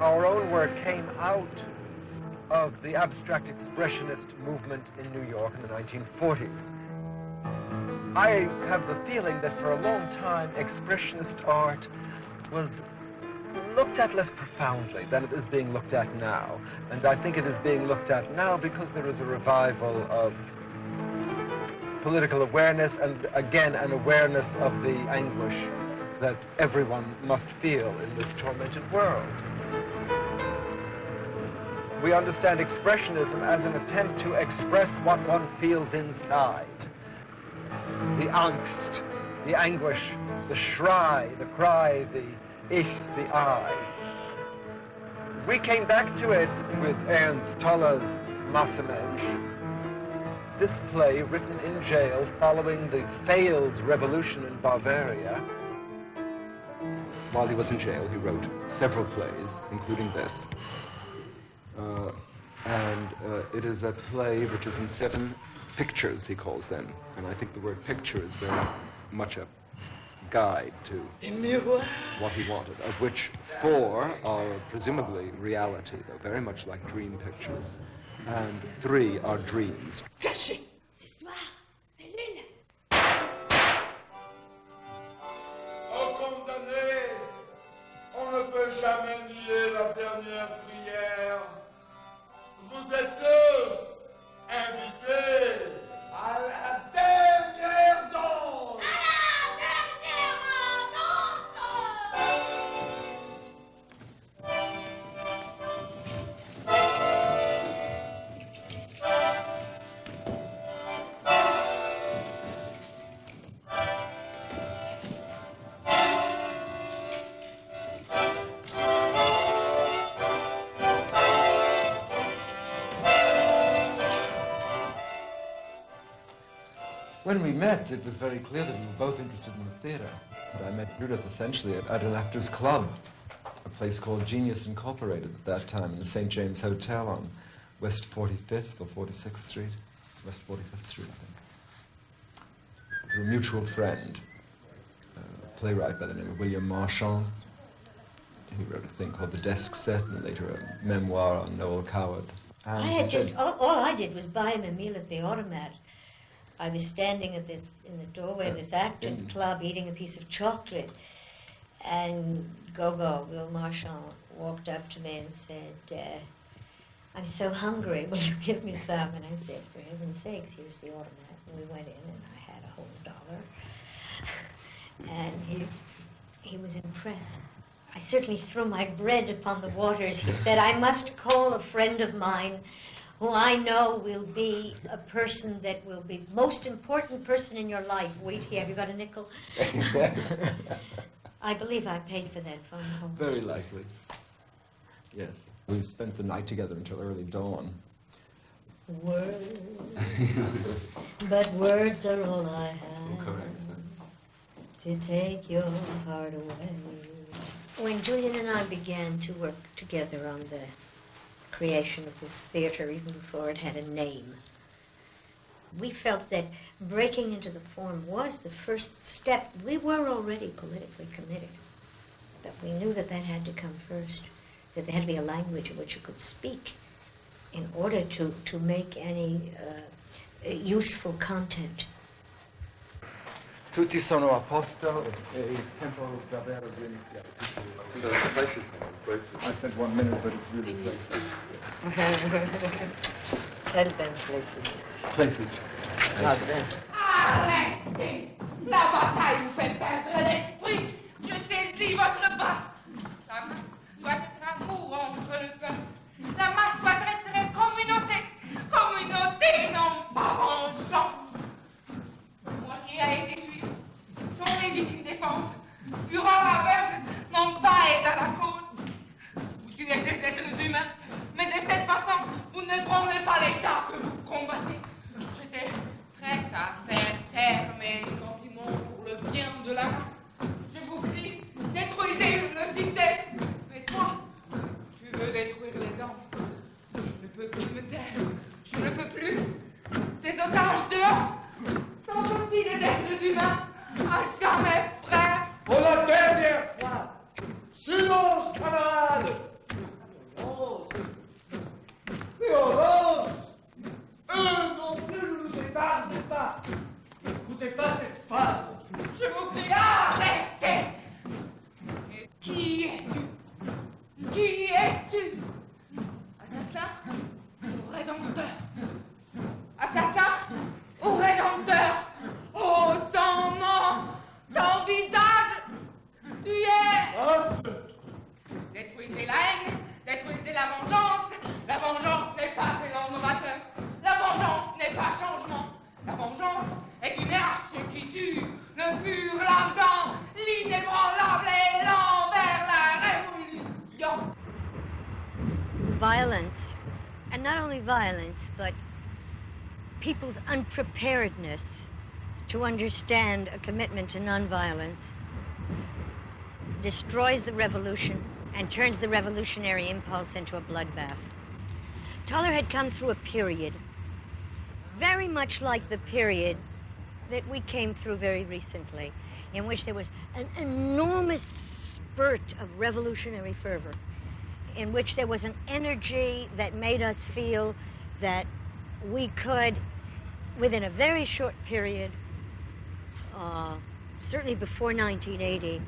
our own work came out of the abstract expressionist movement in New York in the 1940s. I have the feeling that for a long time, expressionist art was looked at less profoundly than it is being looked at now. And I think it is being looked at now because there is a revival of political awareness and, again, an awareness of the anguish that everyone must feel in this tormented world. We understand expressionism as an attempt to express what one feels inside. The angst, the anguish, the schrei, the cry, the ich, the I. We came back to it with Ernst Toller's Massenmensch. This play, written in jail following the failed revolution in Bavaria. While he was in jail, he wrote several plays, including this. It is a play which is in 7 pictures, he calls them. And I think the word picture is very much a guide to what he wanted, of which 4 are presumably reality, though very much like dream pictures, and 3 are dreams. Cachez! Ce soir, c'est lune! Oh condamné, on ne peut jamais nier la dernière prière. Vous êtes tous invités à la dernière danse. When we met, it was very clear that we were both interested in the theater. But I met Judith essentially at an actors' club, a place called Genius Incorporated at that time in the St. James Hotel on West 45th or 46th Street, West 45th Street, I think. Through a mutual friend, a playwright by the name of William Marchand. He wrote a thing called The Desk Set, and later a memoir on Noel Coward. And all I did was buy him a meal at the automat. I was standing in the doorway of this actors' club eating a piece of chocolate, and Will Marchand, walked up to me and said, I'm so hungry, will you give me some? And I said, for heaven's sakes, here's the automat. And we went in, and I had a whole $1. And he was impressed. I certainly threw my bread upon the waters. He said, I must call a friend of mine who I know will be a person that will be the most important person in your life. Wait here, have you got a nickel? I believe I paid for that phone call. Very likely. Yes. We spent the night together until early dawn. Words, but words are all I have. Correct. To take your heart away. When Julian and I began to work together on the creation of this theater, even before it had a name, we felt that breaking into the form was the first step. We were already politically committed, but we knew that that had to come first, that there had to be a language in which you could speak in order to make any useful content. Tutti sono a posto e il tempo davvero viene. The places. I said 1 minute, but it's really places. Tell them places. Places. Arrêtez! La bataille vous fait perdre l'esprit. Je saisis votre bras. La masse doit être amour entre le peuple. La masse doit être communauté. Communauté, non pas vengeance. Moi qui ai été tué, son légitime défense, fureur aveugle, non pas aide à la cause. Vous tuez des êtres humains, mais de cette façon, vous ne branlez pas l'État que vous combattez. J'étais prête à faire taire mes sentiments pour le bien de la race. Je vous prie, détruisez le système. Mais toi, tu veux détruire les hommes. Je ne peux plus me taire. Je ne peux plus. Ces otages dehors sont aussi des êtres humains, à jamais frères. Pour la dernière fois, silence, camarades! es-tu? Assassin ou rédempteur? Assassin ou rédempteur? Oh, son nom, ton visage, tu es... Détruisez la haine, détruisez la vengeance. La vengeance n'est pas élan novateur. La vengeance n'est pas changement. La vengeance est une arche qui tue, le pur, l'ardent, l'inébranlable élan vers la révolution. Violence, and not only violence, but people's unpreparedness to understand a commitment to nonviolence destroys the revolution and turns the revolutionary impulse into a bloodbath. Toller had come through a period very much like the period that we came through very recently, in which there was an enormous spurt of revolutionary fervor, in which there was an energy that made us feel that we could, within a very short period, certainly before 1980,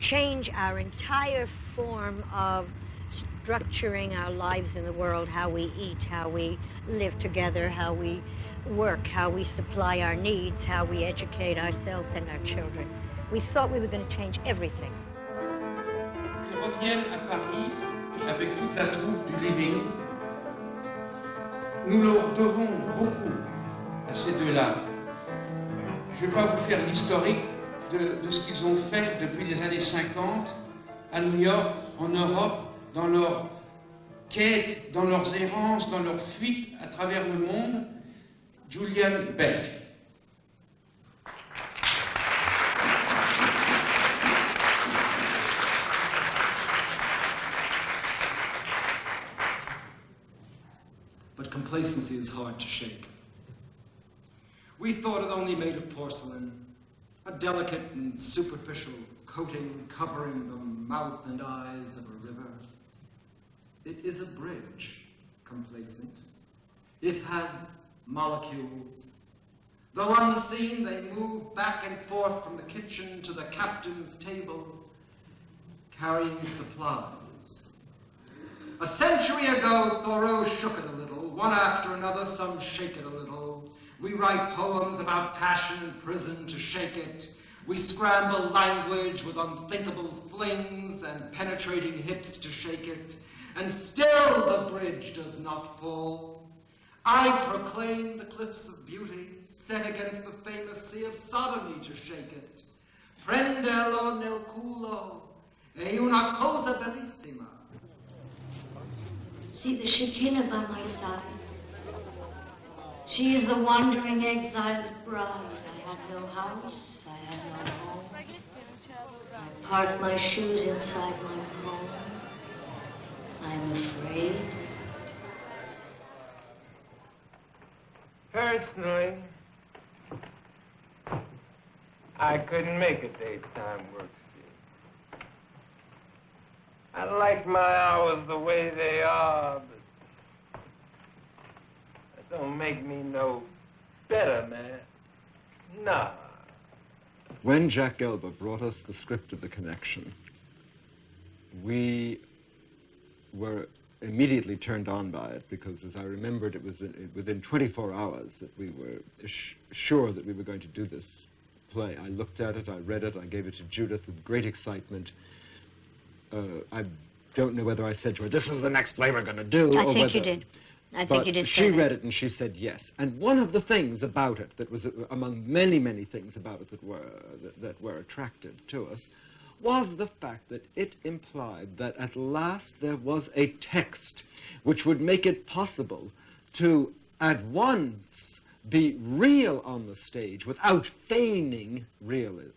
change our entire form of structuring our lives in the world, how we eat, how we live together, how we work, how we supply our needs, how we educate ourselves and our children. We thought we were going to change everything. Ils reviennent à Paris avec toute la troupe du Living. Nous leur devons beaucoup à ces deux-là. Je ne vais pas vous faire l'historique de ce qu'ils ont fait depuis les années 50 à New York, en Europe, dans leur quête, dans leurs errances, dans leur fuite à travers le monde. Julian Beck. But complacency is hard to shake. We thought it only made of porcelain, a delicate and superficial coating covering the mouth and eyes of a river. It is a bridge, complacent. It has molecules. Though unseen, they move back and forth from the kitchen to the captain's table, carrying supplies. A century ago, Thoreau shook it a little. One after another, some shake it a little. We write poems about passion and prison to shake it. We scramble language with unthinkable flings and penetrating hips to shake it. And still the bridge does not fall. I proclaim the cliffs of beauty set against the famous sea of sodomy to shake it. Prenderlo nel culo è una cosa bellissima. See the Shekinah by my side. She is the wandering exile's bride. I have no house, I have no home. I park my shoes inside my home. I am afraid. Personally, I couldn't make a daytime work schedule. I like my hours the way they are, but that don't make me no better, man. Nah. When Jack Gelber brought us the script of The Connection, we were immediately turned on by it because, as I remembered, it was within 24 hours that we were sure that we were going to do this play. I looked at it, I read it, I gave it to Judith with great excitement. I don't know whether I said to her, "This is the next play we're going to do." I think you did. I think you did. She read it and she said yes. And one of the things about it that was among many, many things about it that were attractive to us was the fact that it implied that at last there was a text which would make it possible to at once be real on the stage without feigning realism,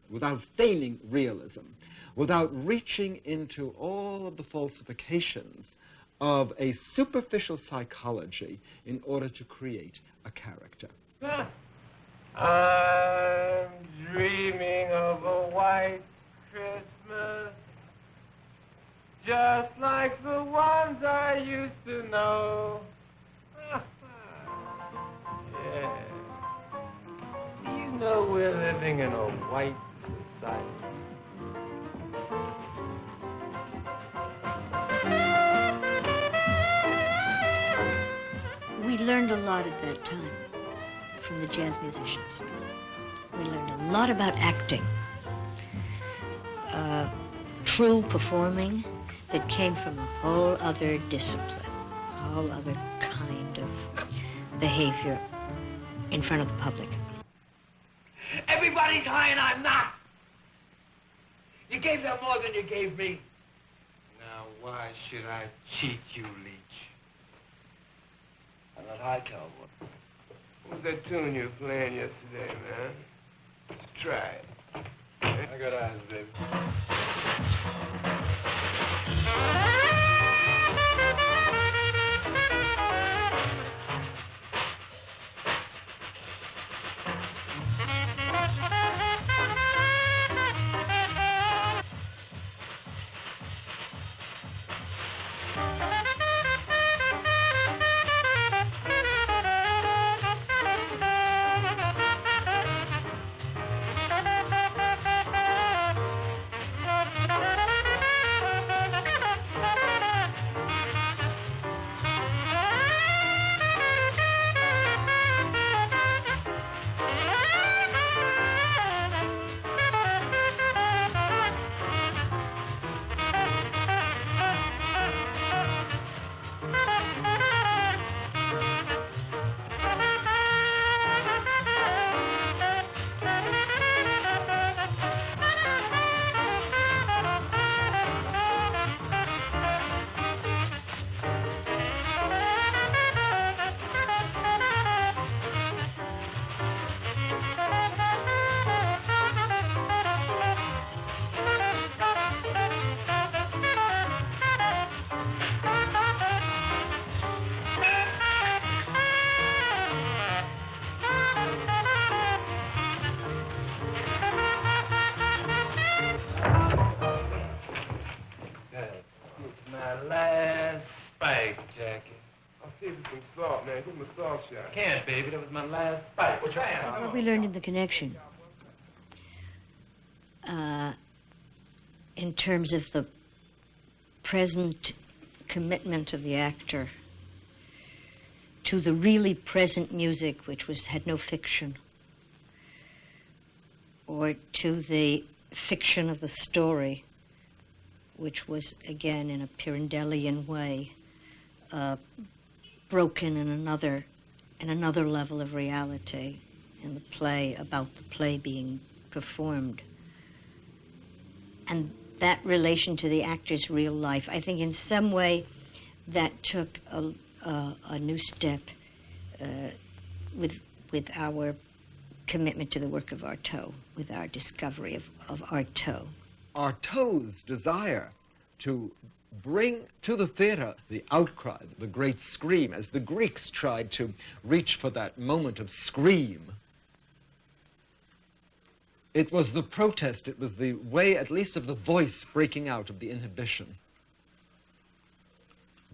without reaching into all of the falsifications of a superficial psychology in order to create a character. I'm dreaming of a white Christmas, just like the ones I used to know. Yeah. You know we're living in a white society. learned a lot at that time from the jazz musicians. We learned a lot about acting, true performing that came from a whole other discipline, a whole other kind of behavior in front of the public. Everybody's high and I'm not. You gave them more than you gave me. Now, why should I cheat you, Leech? I'm not high, cowboy. What was that tune you were playing yesterday, man? Let's try it. I got eyes, baby. Give him a salt shot. I can't, baby. That was my last bite. What we learned in the connection, in terms of the present commitment of the actor to the really present music, which had no fiction, or to the fiction of the story, which was, again, in a Pirandellian way, broken in another level of reality in the play, about the play being performed. And that relation to the actor's real life, I think in some way that took a new step with our commitment to the work of Artaud, with our discovery of Artaud. Artaud's desire to bring to the theater the outcry, the great scream, as the Greeks tried to reach for that moment of scream. It was the protest, it was the way, at least, of the voice breaking out of the inhibition.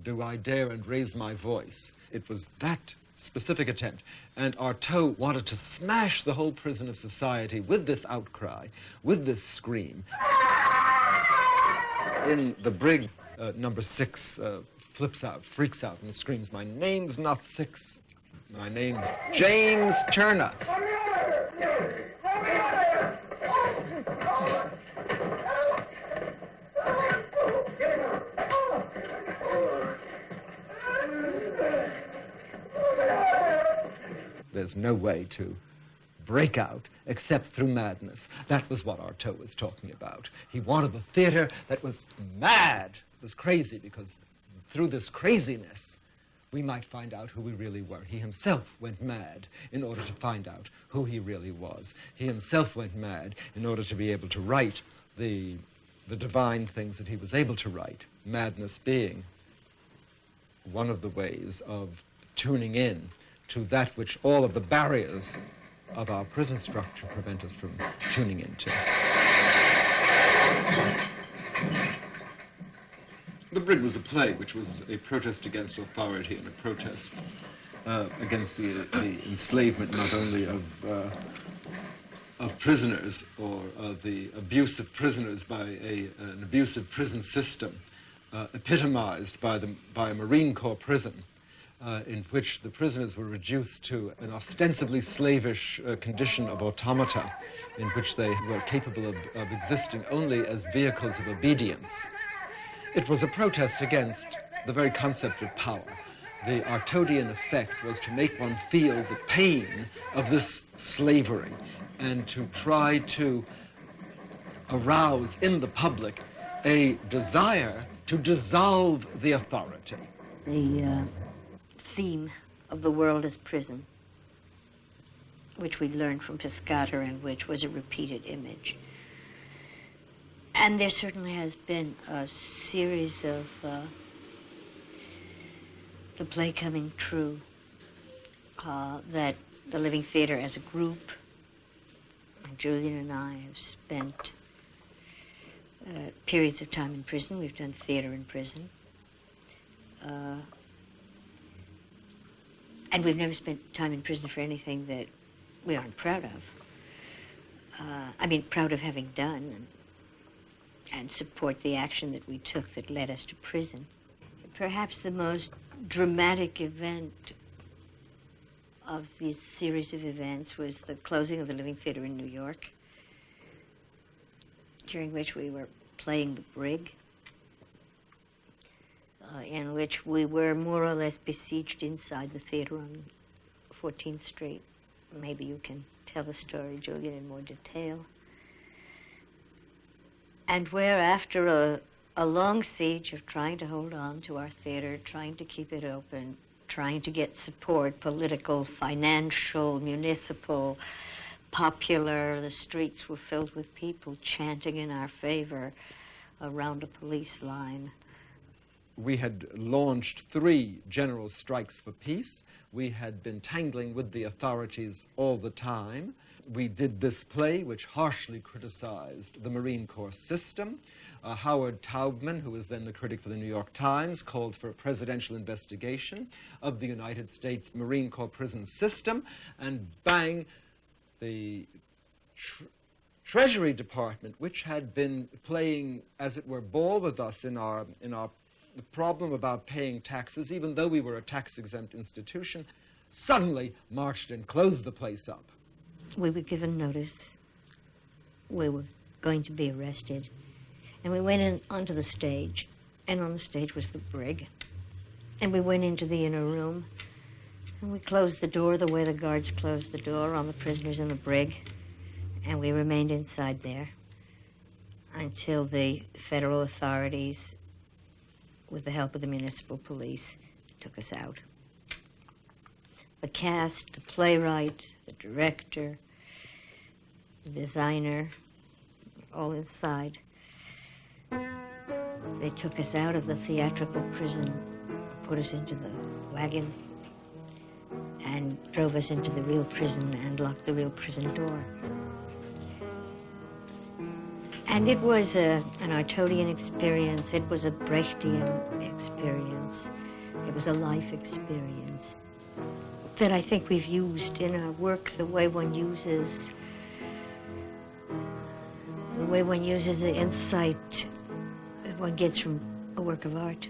Do I dare and raise my voice? It was that specific attempt. And Artaud wanted to smash the whole prison of society with this outcry, with this scream. In the brig, number 6 flips out, freaks out, and screams, "My name's not Six. My name's James Turner." There's no way to break out except through madness. That was what Artaud was talking about. He wanted the theater that was mad, was crazy, because through this craziness we might find out who we really were. He himself went mad in order to find out who he really was. He himself went mad in order to be able to write the divine things that he was able to write, madness being one of the ways of tuning in to that which all of the barriers of our prison structure prevent us from tuning into. The Brig was a play which was a protest against authority and a protest against the enslavement not only of prisoners, or of the abuse of prisoners by an abusive prison system epitomized by a Marine Corps prison, in which the prisoners were reduced to an ostensibly slavish condition of automata, in which they were capable of existing only as vehicles of obedience. It was a protest against the very concept of power. The Artodian effect was to make one feel the pain of this slavery and to try to arouse in the public a desire to dissolve the authority. The theme of the world as prison, which we learned from Piscator and which was a repeated image. And there certainly has been a series of the play coming true, that the Living Theater as a group, and Julian and I have spent periods of time in prison. We've done theater in prison. And we've never spent time in prison for anything that we aren't proud of. Proud of having done and support the action that we took that led us to prison. Perhaps the most dramatic event of this series of events was the closing of the Living Theater in New York, during which we were playing The Brig, in which we were more or less besieged inside the theater on 14th Street. Maybe you can tell the story, Julian, in more detail. And where, after a long siege of trying to hold on to our theater, trying to keep it open, trying to get support, political, financial, municipal, popular, the streets were filled with people chanting in our favor around a police line. We had launched 3 general strikes for peace. We had been tangling with the authorities all the time. We did this play, which harshly criticized the Marine Corps system. Howard Taubman, who was then the critic for the New York Times, called for a presidential investigation of the United States Marine Corps prison system, and bang, the Treasury Department, which had been playing, as it were, ball with us in our the problem about paying taxes, even though we were a tax-exempt institution, suddenly marched and closed the place up. We were given notice we were going to be arrested, and we went in onto the stage, and on the stage was The Brig, and we went into the inner room, and we closed the door the way the guards closed the door on the prisoners in The Brig, and we remained inside there until the federal authorities, with the help of the municipal police, took us out. The cast, the playwright, the director, the designer, all inside. They took us out of the theatrical prison, put us into the wagon, and drove us into the real prison and locked the real prison door. And it was an Artodian experience. It was a Brechtian experience. It was a life experience that I think we've used in our work the way one uses the insight that one gets from a work of art.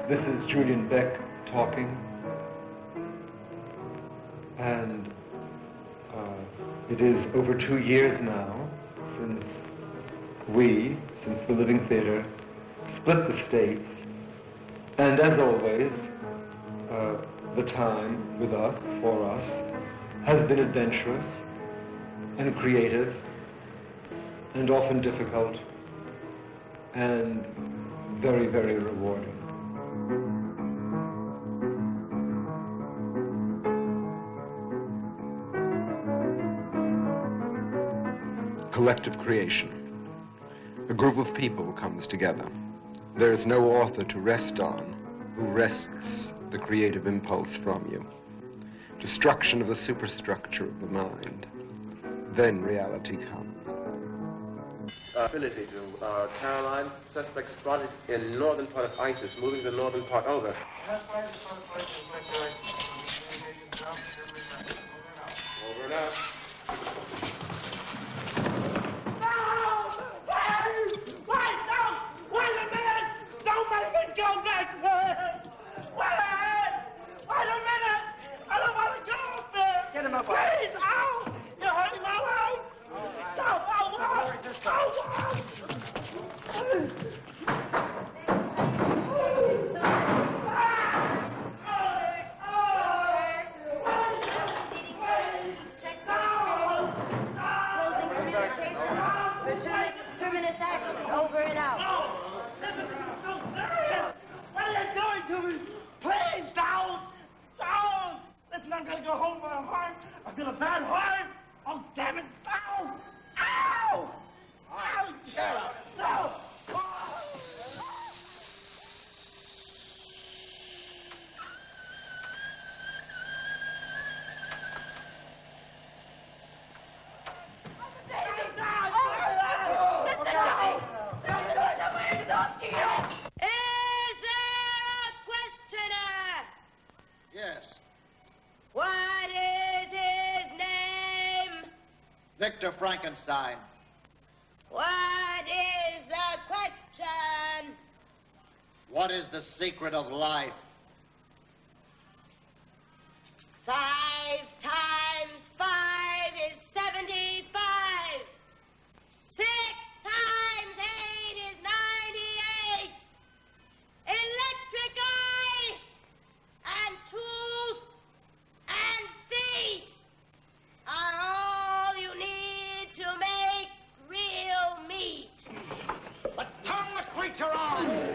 This is Julian Beck talking, and it is over 2 years now since the Living Theater, split the States, and as always, the time with us, for us, has been adventurous and creative and often difficult and very, very rewarding. Collective creation. A group of people comes together. There is no author to rest on who wrests the creative impulse from you. Destruction of the superstructure of the mind. Then reality comes. Affinity to Caroline. Suspect spotted in northern part of ISIS, moving the northern part over. Over and out. Wait a minute! Don't make me go back there! Wait a minute! I don't want to go up there! Get him up! Please! Ow! You're hurting my leg! Stop! Terminus action, over and out. What are you doing to me? Please, don't! Don't! Listen, I'm gonna go home with a heart. I feel a bad heart. Oh, damn it! Ow! Ow! Ow! Shut up! No! Is there a questioner? Yes. What is his name? Victor Frankenstein. What is the question? What is the secret of life? 5 times 5 is 75. 6 times 8 is 98. Electric eye and tooth and feet are all you need to make real meat. But turn the creature on!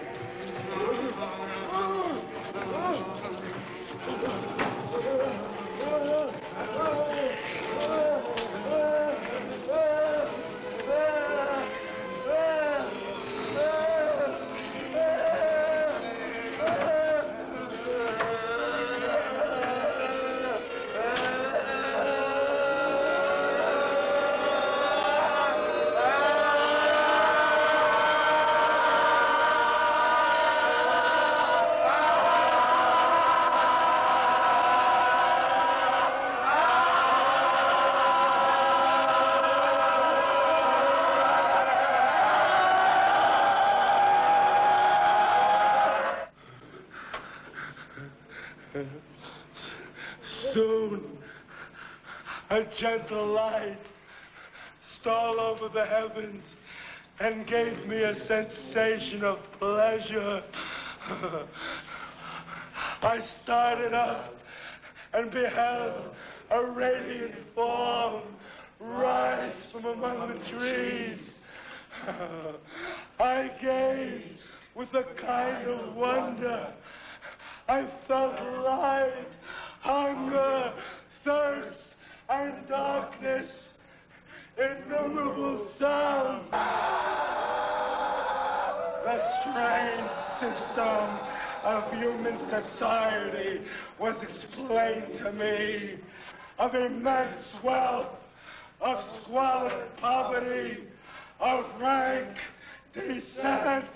Soon, a gentle light stole over the heavens and gave me a sensation of pleasure. I started up and beheld a radiant form rise from among the trees. I gazed with a kind of wonder. I felt light, hunger, thirst, and darkness, innumerable sounds. The strange system of human society was explained to me, of immense wealth, of squalid poverty, of rank, descent,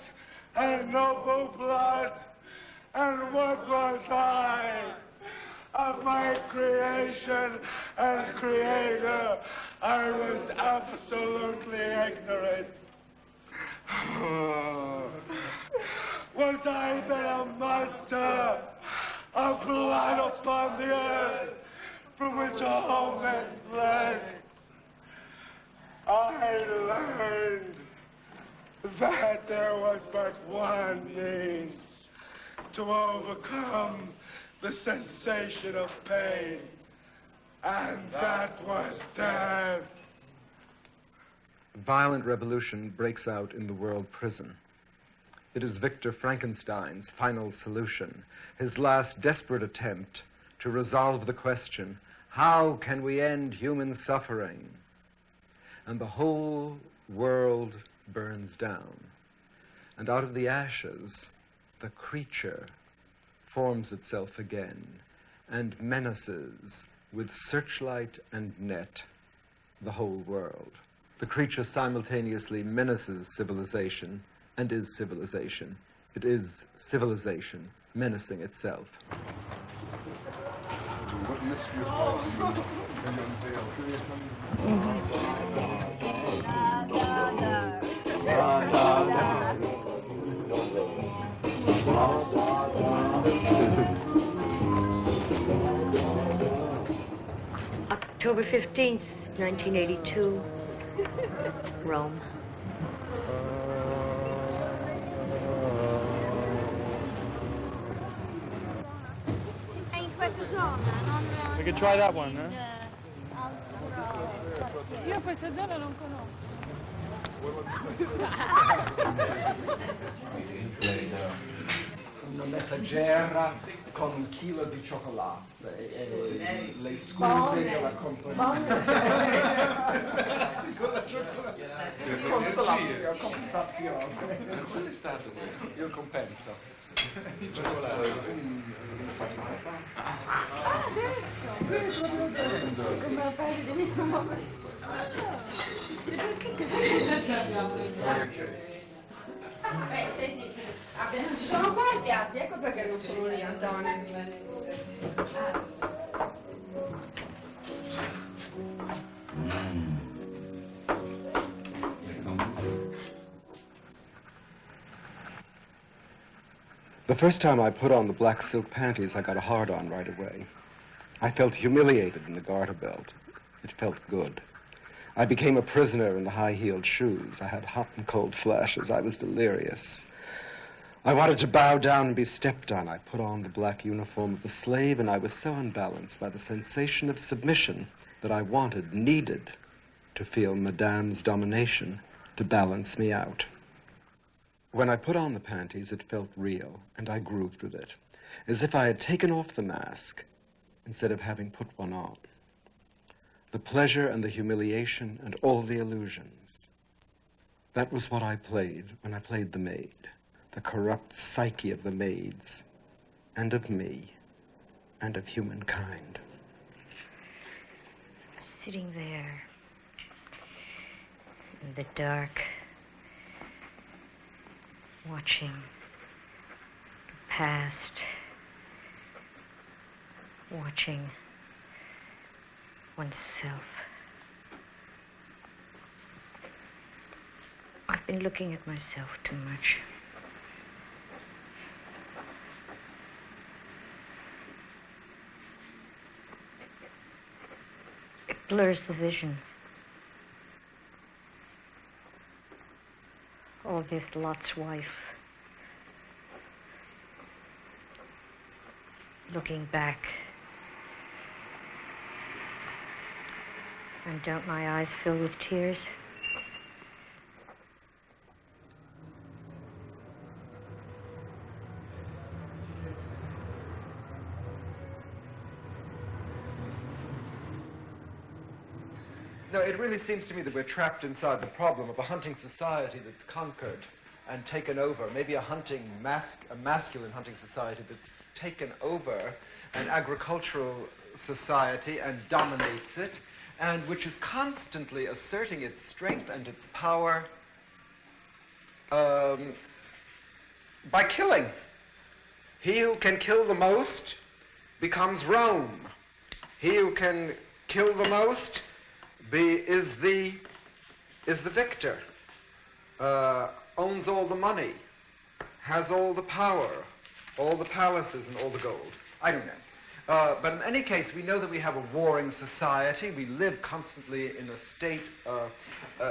and noble blood. And what was I? Of my creation and creator, I was absolutely ignorant. Was I then a monster, a blight upon the earth, from which all men fled? I learned that there was but one means to overcome the sensation of pain, and that was death. Violent revolution breaks out in the world prison. It is Victor Frankenstein's final solution, his last desperate attempt to resolve the question, how can we end human suffering? And the whole world burns down. And out of the ashes, the creature forms itself again and menaces with searchlight and net the whole world. The creature simultaneously menaces civilization and is civilization. It is civilization menacing itself. October 15th, 1982, Rome. We could try that one, huh? Io questa zona non conosco. Una messaggera con un chilo di cioccolato e le scuse che la compagnia. Consolazione. Qual è stato questo? Il compenso. Il cioccolato. Adesso! Come la fai di questo momento? E perché cosa ci abbiamo? Senti, ci sono qua i piatti, ecco perché non sono lì, Antonio. The first time I put on the black silk panties, I got a hard-on right away. I felt humiliated in the garter belt. It felt good. I became a prisoner in the high-heeled shoes. I had hot and cold flashes. I was delirious. I wanted to bow down and be stepped on. I put on the black uniform of a slave, and I was so unbalanced by the sensation of submission that I needed to feel Madame's domination to balance me out. When I put on the panties, it felt real, and I grooved with it, as if I had taken off the mask instead of having put one on. The pleasure and the humiliation and all the illusions. That was what I played when I played the maid, the corrupt psyche of the maids, and of me, and of humankind. Sitting there in the dark, watching the past, watching oneself. I've been looking at myself too much. It blurs the vision. All this Lot's wife. Looking back. And don't my eyes fill with tears? No, it really seems to me that we're trapped inside the problem of a hunting society that's conquered and taken over. Maybe a masculine hunting society that's taken over an agricultural society and dominates it, and which is constantly asserting its strength and its power by killing. He who can kill the most becomes Rome. He who can kill the most is the victor, owns all the money, has all the power, all the palaces and all the gold. I don't know. But in any case, we know that we have a warring society. We live constantly in a state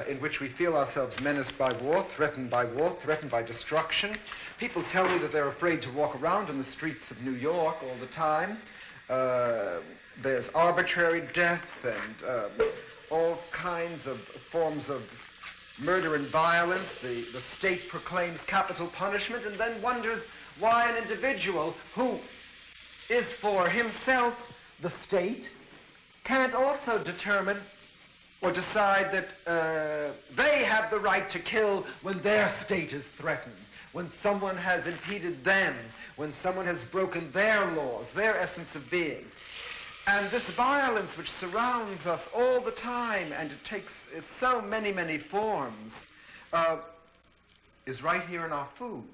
in which we feel ourselves menaced by war, threatened by destruction. People tell me that they're afraid to walk around in the streets of New York all the time. There's arbitrary death and all kinds of forms of murder and violence. The state proclaims capital punishment and then wonders why an individual who is for himself the state can't also determine or decide that they have the right to kill when their state is threatened, when someone has impeded them, when someone has broken their laws, their essence of being. And this violence which surrounds us all the time, and it takes so many, many forms, is right here in our food.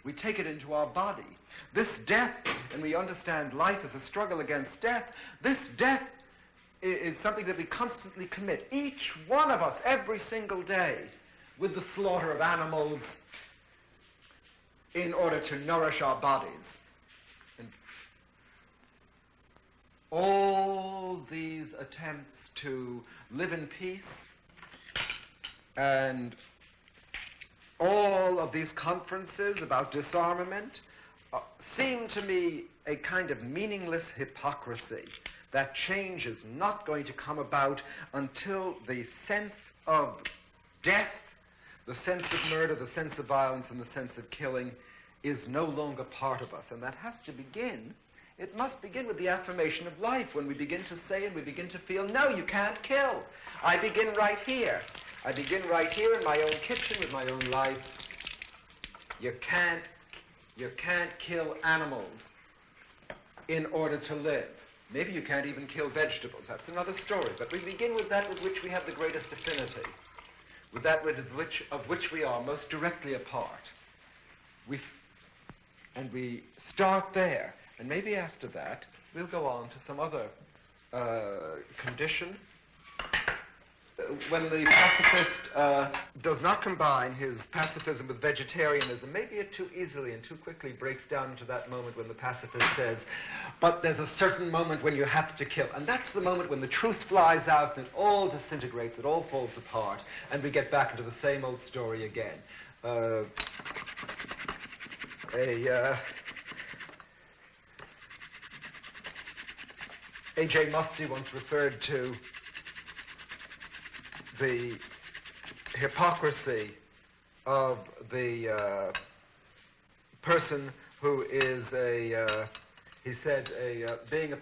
We take it into our body. This death, and we understand life as a struggle against death, this death is something that we constantly commit, each one of us, every single day, with the slaughter of animals in order to nourish our bodies. And all these attempts to live in peace and all of these conferences about disarmament seem to me a kind of meaningless hypocrisy. That change is not going to come about until the sense of death, the sense of murder, the sense of violence, and the sense of killing is no longer part of us. And that has to begin. It must begin with the affirmation of life, when we begin to say and we begin to feel, no, you can't kill. I begin right here. I begin right here in my own kitchen with my own life. You can't kill animals in order to live. Maybe you can't even kill vegetables. That's another story. But we begin with that with which we have the greatest affinity, with that of which we are most directly a part. And we start there. And maybe after that, we'll go on to some other condition. When the pacifist does not combine his pacifism with vegetarianism, maybe it too easily and too quickly breaks down into that moment when the pacifist says, but there's a certain moment when you have to kill. And that's the moment when the truth flies out and it all disintegrates, it all falls apart, and we get back into the same old story again. A.J. Muste once referred to the hypocrisy of the person who is being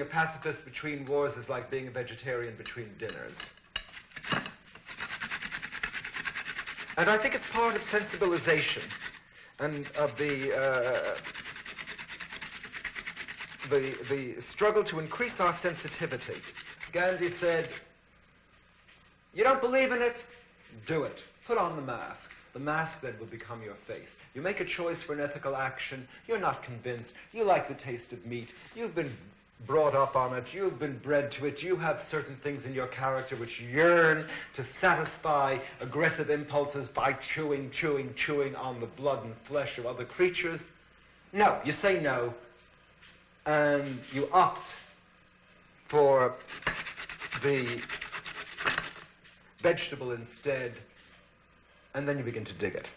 a pacifist between wars is like being a vegetarian between dinners. And I think it's part of sensibilization and of the struggle to increase our sensitivity. Gandhi said, you don't believe in it? Do it. Put on the mask. The mask then will become your face. You make a choice for an ethical action. You're not convinced. You like the taste of meat. You've been brought up on it. You've been bred to it. You have certain things in your character which yearn to satisfy aggressive impulses by chewing on the blood and flesh of other creatures. No, you say no. And you opt for the vegetable instead, and then you begin to dig it.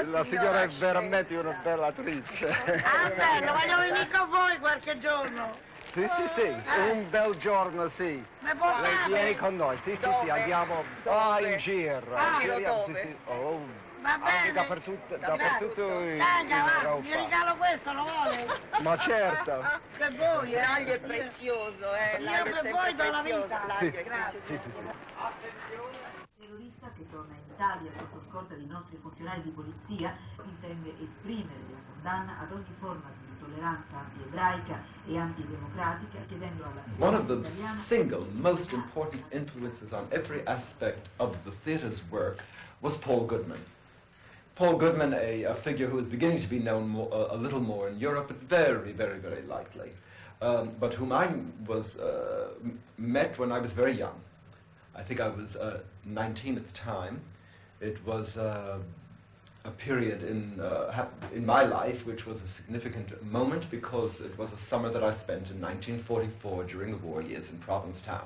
La signora è veramente una bella attrice. Ah, bello, voglio venire con voi qualche giorno. Sì, un bel giorno, sì. Lei vieni con noi, sì, andiamo in giro. Giriamo, sì. Oh, va bene. Anche dappertutto in Venga, Europa. vi regalo questo, lo vuole? Ma certo. Per voi, L'aglio è prezioso, Io per voi do la vita. Sì. Terrorista che torna in Italia sotto scorta dei nostri funzionari di polizia intende esprimere la condanna ad ogni forma di intolleranza anti-ebraica e antidemocratica, chiedendo alla One of the single most important influences on every aspect of the theatre's work was Paul Goodman. Paul Goodman, a figure who is beginning to be known a little more in Europe, but very, very, very lightly, but whom I was met when I was very young. I think I was 19 at the time. It was a period in my life which was a significant moment because it was a summer that I spent in 1944 during the war years in Provincetown.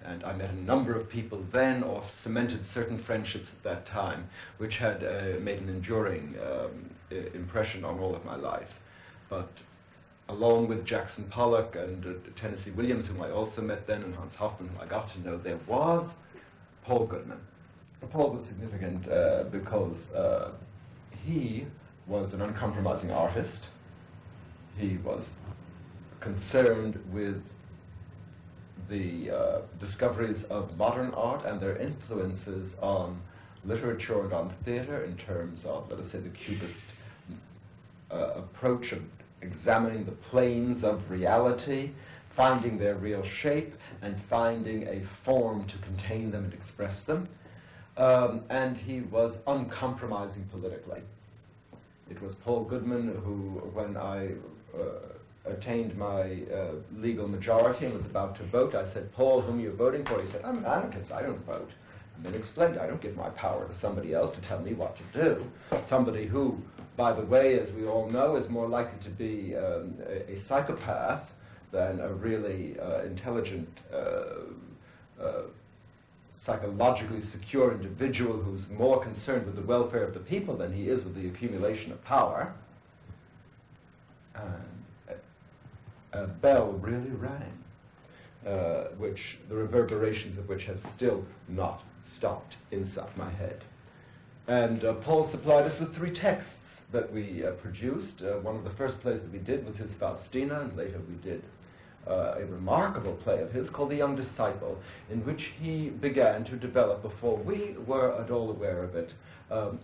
And I met a number of people then, or cemented certain friendships at that time, which had made an enduring impression on all of my life. But along with Jackson Pollock and Tennessee Williams, whom I also met then, and Hans Hofmann, who I got to know, there was Paul Goodman. Paul was significant because he was an uncompromising artist. He was concerned with the discoveries of modern art and their influences on literature and on theater in terms of, let us say, the Cubist approach of examining the planes of reality, finding their real shape, and finding a form to contain them and express them. And he was uncompromising politically. It was Paul Goodman who, when I attained my legal majority and was about to vote, I said, "Paul, whom are you voting for?" He said, "I'm an anarchist, I don't vote." And then explained, I don't give my power to somebody else to tell me what to do. Somebody who, by the way, as we all know, is more likely to be a psychopath than a really intelligent, psychologically secure individual who's more concerned with the welfare of the people than he is with the accumulation of power. And a bell really rang, which the reverberations of which have still not stopped inside my head. And Paul supplied us with 3 texts that we produced. One of the first plays that we did was his Faustina, and later we did a remarkable play of his called The Young Disciple, in which he began to develop, before we were at all aware of it,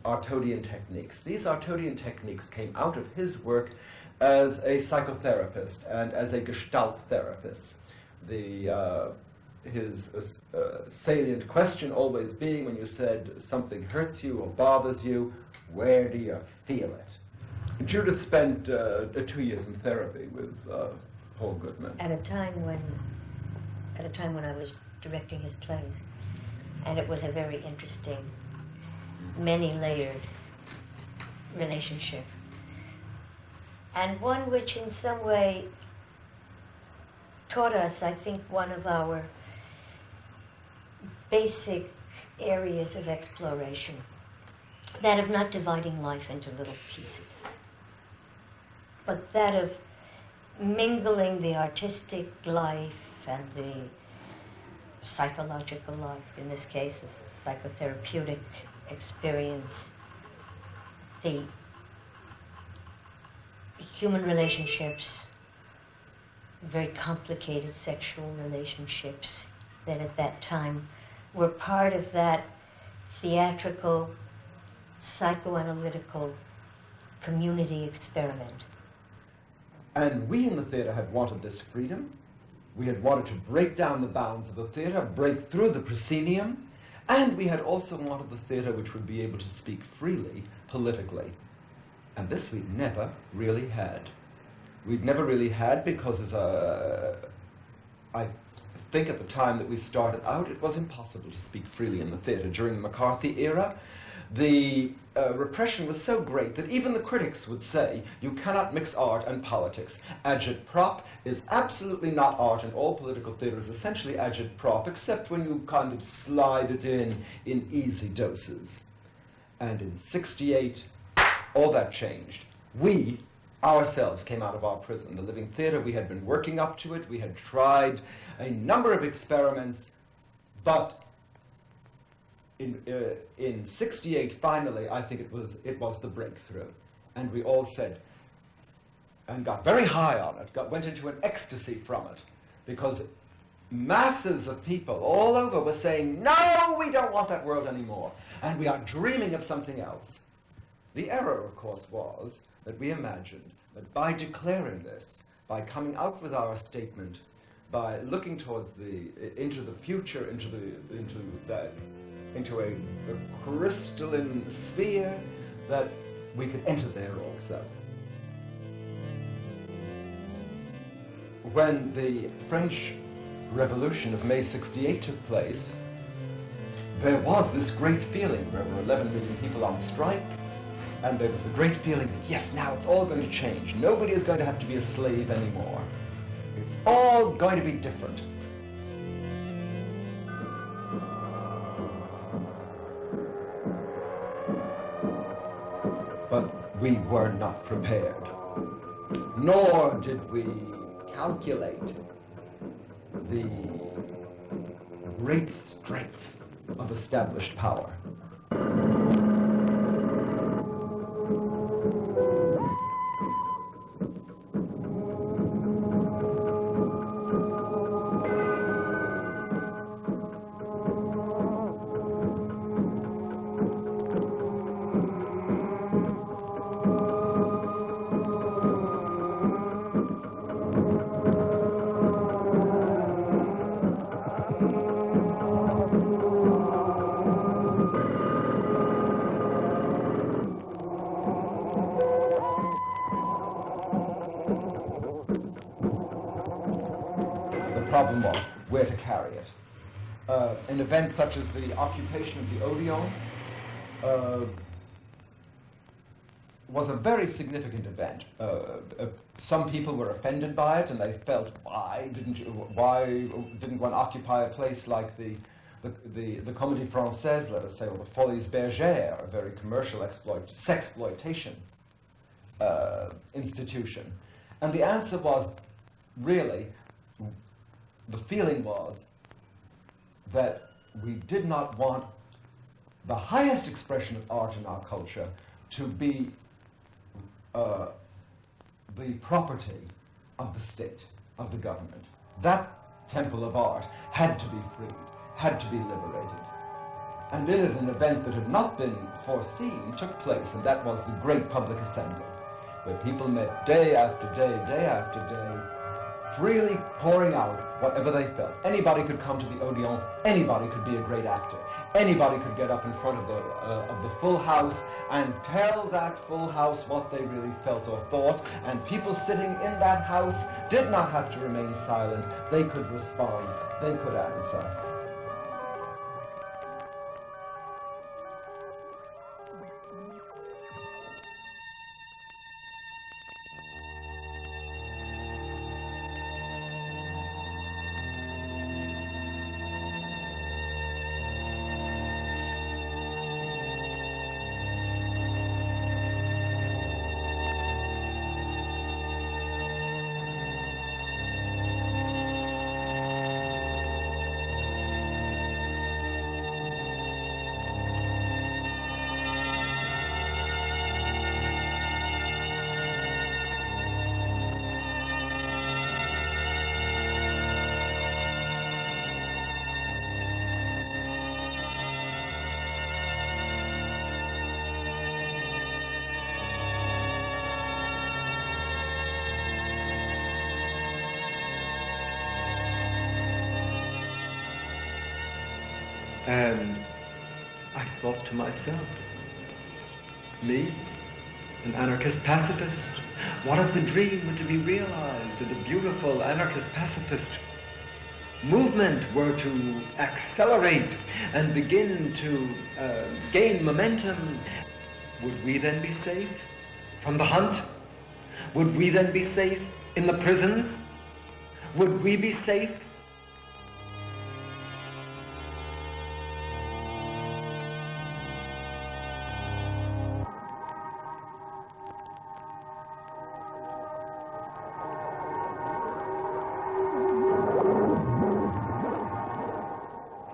Artodian techniques. These Artodian techniques came out of his work as a psychotherapist and as a Gestalt therapist. His salient question always being, when you said something hurts you or bothers you, where do you feel it? Judith spent 2 years in therapy with Paul Goodman. At a time when I was directing his plays, and it was a very interesting, many-layered relationship, and one which in some way taught us, I think, one of our basic areas of exploration, that of not dividing life into little pieces, but that of mingling the artistic life and the psychological life, in this case, the psychotherapeutic experience, the human relationships, very complicated sexual relationships that at that time were part of that theatrical, psychoanalytical community experiment. And we in the theatre had wanted this freedom. We had wanted to break down the bounds of the theatre, break through the proscenium, and we had also wanted the theatre which would be able to speak freely politically. And this we never really had. We'd never really had because, I think at the time that we started out, it was impossible to speak freely in the theatre. During the McCarthy era, the repression was so great that even the critics would say, you cannot mix art and politics. Agitprop is absolutely not art, and all political theatre is essentially agitprop, except when you kind of slide it in easy doses. And in '68, all that changed. We ourselves came out of our prison. The Living Theatre, we had been working up to it. We had tried a number of experiments, but in '68, finally, I think it was the breakthrough. And we all said, and got very high on it, went into an ecstasy from it, because masses of people all over were saying, no, we don't want that world anymore, and we are dreaming of something else. The error, of course, was that we imagined that by declaring this, by coming out with our statement, by looking towards into the future, into a crystalline sphere, that we could enter there also. When the French Revolution of May '68 took place, there was this great feeling. There were 11 million people on strike, and there was the great feeling that, yes, now it's all going to change. Nobody is going to have to be a slave anymore. It's all going to be different. we were not prepared, nor did we calculate the great strength of established power. The problem was where to carry it. An event such as the occupation of the Odeon was a very significant event. Some people were offended by it, and they felt, why didn't one occupy a place like the Comédie Française, let us say, or the Folies Bergères, a very commercial sexploitation institution? And the answer was, really, the feeling was that we did not want the highest expression of art in our culture to be the property of the state, of the government. That temple of art had to be freed, had to be liberated. And in it, an event that had not been foreseen took place, and that was the great public assembly, where people met day after day after day, freely pouring out whatever they felt. Anybody could come to the Odeon, anybody could be a great actor, anybody could get up in front of the full house and tell that full house what they really felt or thought, and people sitting in that house did not have to remain silent. They could respond, they could answer. And I thought to myself, me, an anarchist pacifist, what if the dream were to be realized and the beautiful anarchist pacifist movement were to accelerate and begin to gain momentum? Would we then be safe from the hunt? Would we then be safe in the prisons? Would we be safe?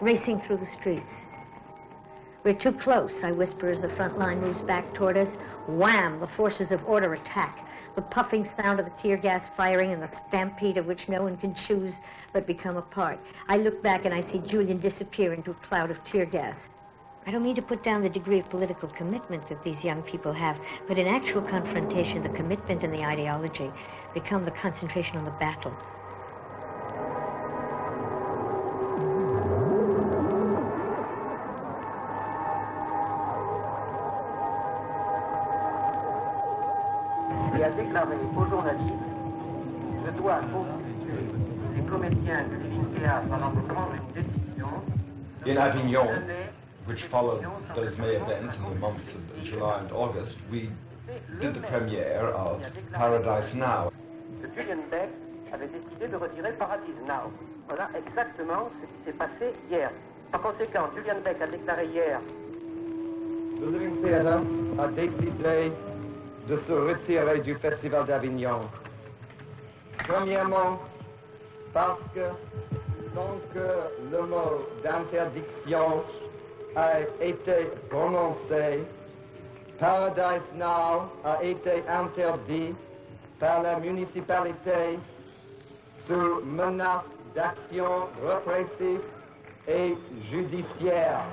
Racing through the streets. We're too close, I whisper as the front line moves back toward us. Wham! The forces of order attack. The puffing sound of the tear gas firing and the stampede of which no one can choose but become a part. I look back and I see Julian disappear into a cloud of tear gas. I don't mean to put down the degree of political commitment that these young people have, but in actual confrontation, the commitment and the ideology become the concentration on the battle. Et a déclaré aux journalistes, je dois constituer les comédiens du 𝐶𝐶 avant de prendre une décision. In Avignon, which followed those May events in the months of July and August, we did the premiere of Paradise Now. Que Julian Beck avait décidé de retirer Paradise Now. Voilà exactement ce qui s'est passé hier. Par conséquent, Julian Beck a déclaré hier. The Living Theatre, our daily play, de se retirer du Festival d'Avignon. Premièrement, parce que tant que le mot d'interdiction a été prononcé, Paradise Now a été interdit par la municipalité sous menace d'action répressive et judiciaire.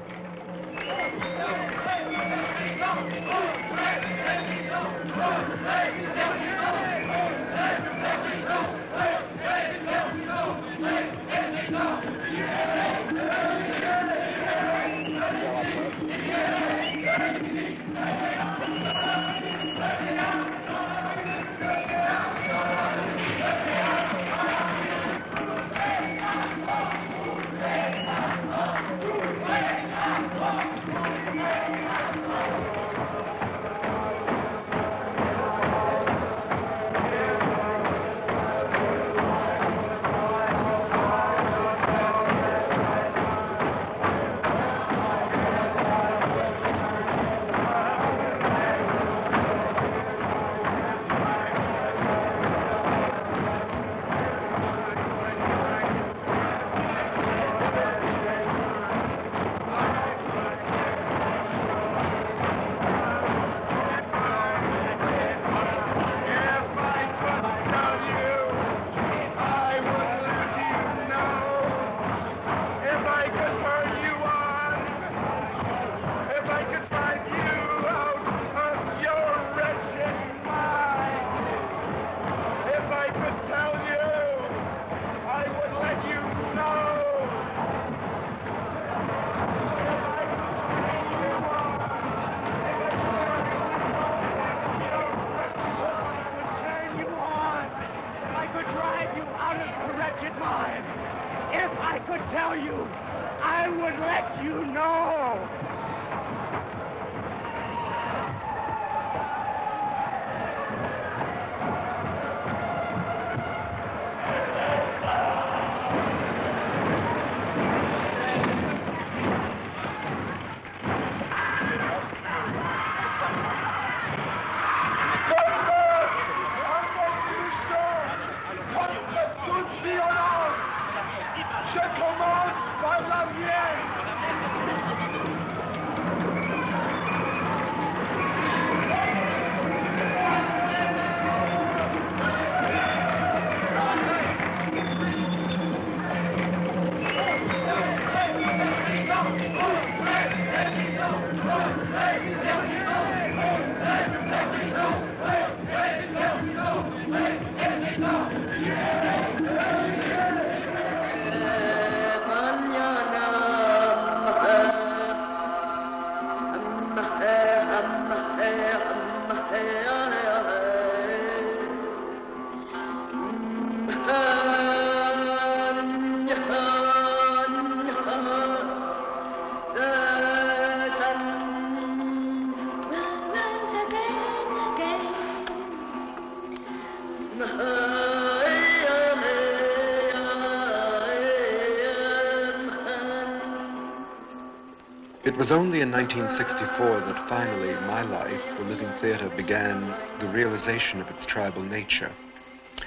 It was only in 1964 that finally my life for living theatre began the realization of its tribal nature.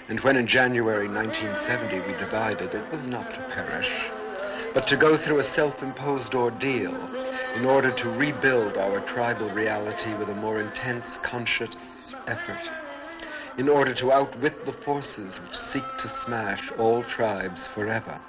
And when in January 1970 we divided, it was not to perish, but to go through a self-imposed ordeal in order to rebuild our tribal reality with a more intense conscious effort, in order to outwit the forces which seek to smash all tribes forever.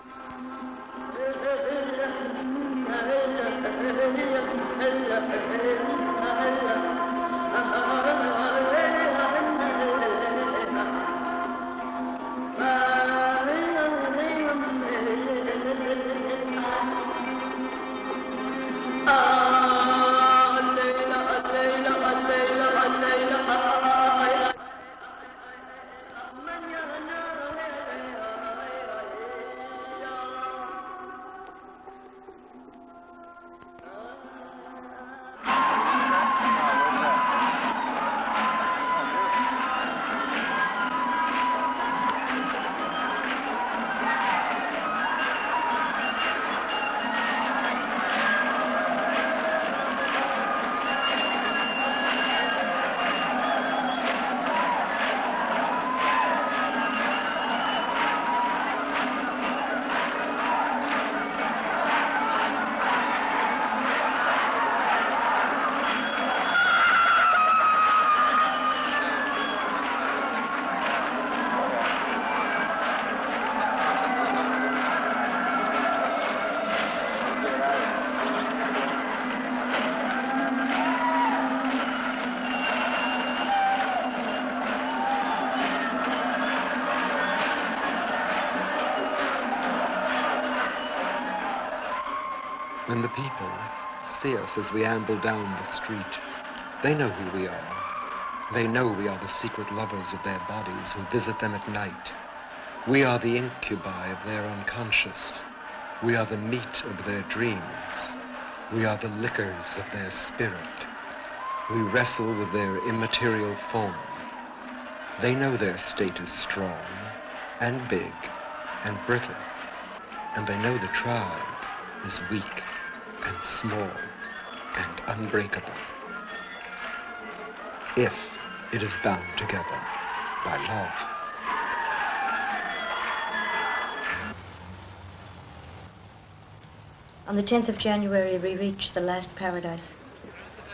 When the people see us as we amble down the street, they know who we are. They know we are the secret lovers of their bodies who visit them at night. We are the incubi of their unconscious. We are the meat of their dreams. We are the liquors of their spirit. We wrestle with their immaterial form. They know their state is strong and big and brittle, and they know the tribe is weak and small and unbreakable, if it is bound together by love. On the 10th of January, we reached the last paradise,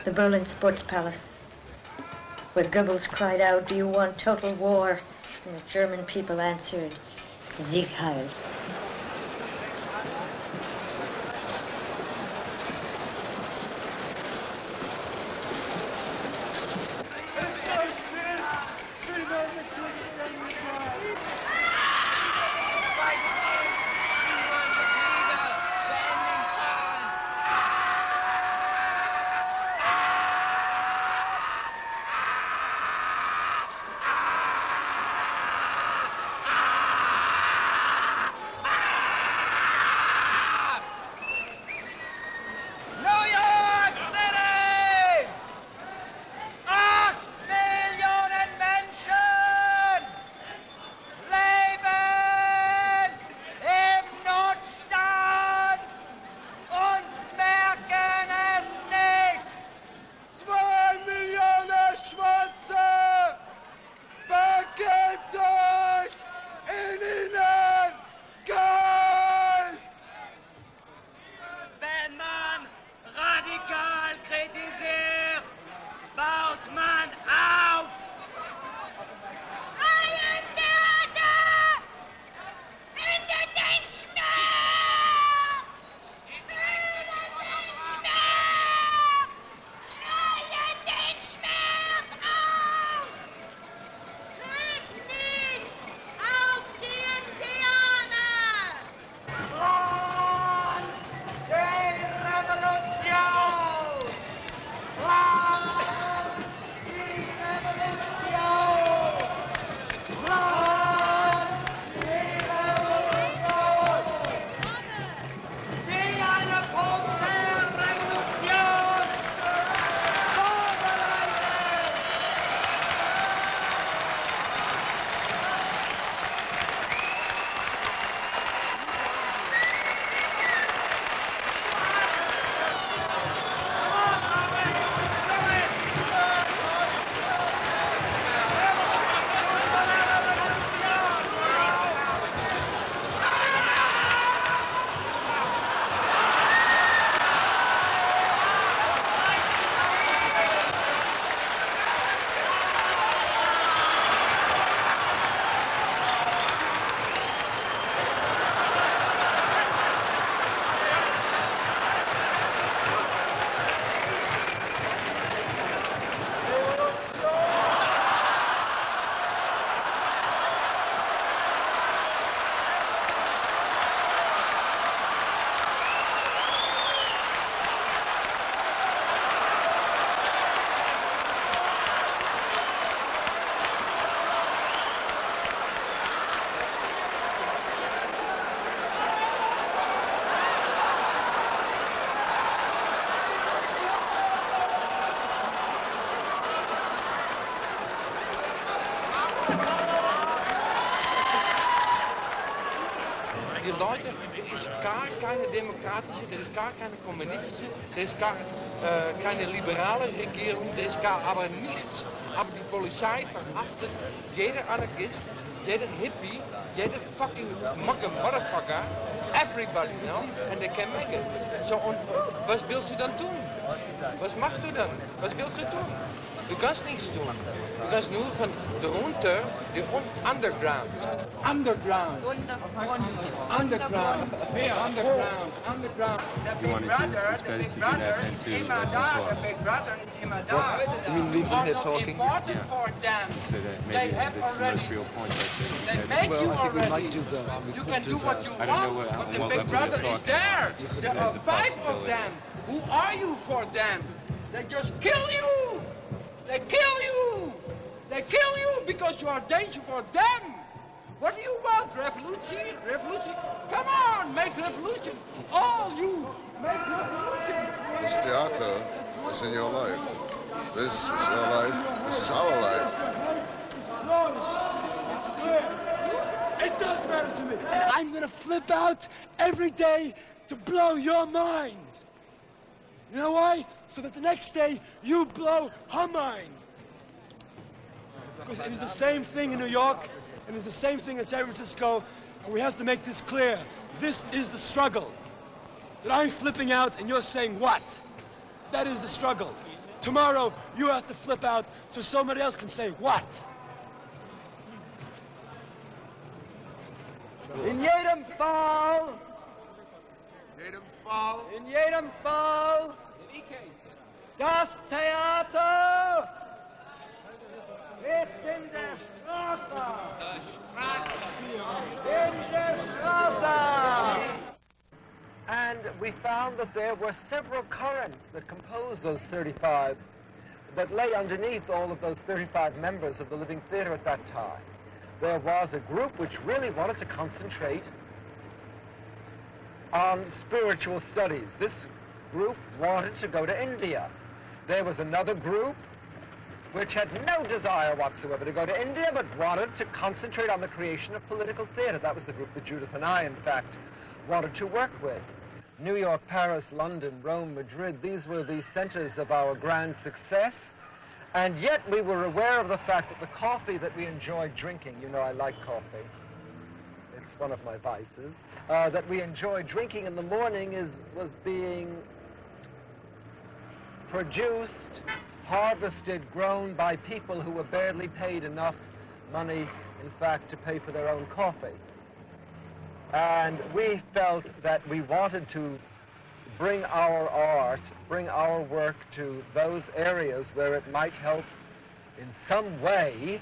the Berlin Sports Palace, where Goebbels cried out, "Do you want total war?" And the German people answered, "Sieg Heil." Leute, es ist gar keine demokratische, es ist gar keine kommunistische, es ist gar keine liberale Regierung, es ist gar aber nichts. Aber die Polizei verhaftet jeder Anarchist, jeder Hippie, jeder fucking motherfucker, everybody, you know, and they can make it. So, und was willst du dann tun? Was machst du dann? Was willst du tun? Du kannst nichts tun. Du kannst nur von drunter, die underground. Underground. Underground. Underground. The big brother is immer da. The big brother is immer da. You mean leave them here talking? Important for them. So that They maybe have this is the already. most real point. They make you I think we already. might do that. You can do what you I don't know want, but the what big level brother you're is talking. there. Just There there's are a 5 of possibility. them. Who are you for them? They just kill you. They kill you. They kill you because you are danger for them. What do you want? Revolution? Revolution? Come on, make revolution. All you, make revolution. This theater is in your life. This is your life. This is our life. It's clear. It does matter to me. And I'm gonna flip out every day to blow your mind. You know why? So that the next day you blow her mind. Because it is the same thing in New York, and it's the same thing in San Francisco, and we have to make this clear. This is the struggle. That I'm flipping out and you're saying what? That is the struggle. Tomorrow you have to flip out so somebody else can say what? In jedem Fall, in jedem Fall, das Theater ist in der Straße. In der Straße. And we found that there were several currents that composed those 35, that lay underneath all of those 35 members of the Living Theatre at that time. There was a group which really wanted to concentrate on spiritual studies. This group wanted to go to India. There was another group which had no desire whatsoever to go to India, but wanted to concentrate on the creation of political theatre. That was the group that Judith and I, in fact, wanted to work with. New York, Paris, London, Rome, Madrid, these were the centers of our grand success. And yet we were aware of the fact that the coffee that we enjoyed drinking, you know I like coffee, it's one of my vices, that we enjoyed drinking in the morning was being produced, harvested, grown by people who were barely paid enough money, in fact, to pay for their own coffee. And we felt that we wanted to bring our art, bring our work to those areas where it might help in some way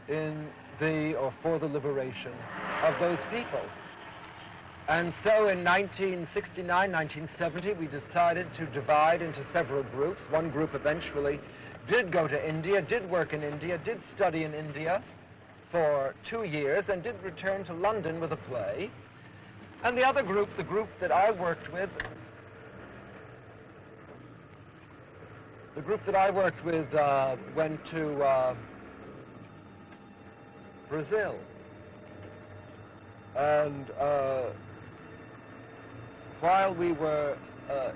in the, or for the liberation of those people. And so in 1969, 1970, we decided to divide into several groups. One group eventually did go to India, did work in India, did study in India for 2 years, and did return to London with a play. And the other group, the group that I worked with, went to Brazil. And while we were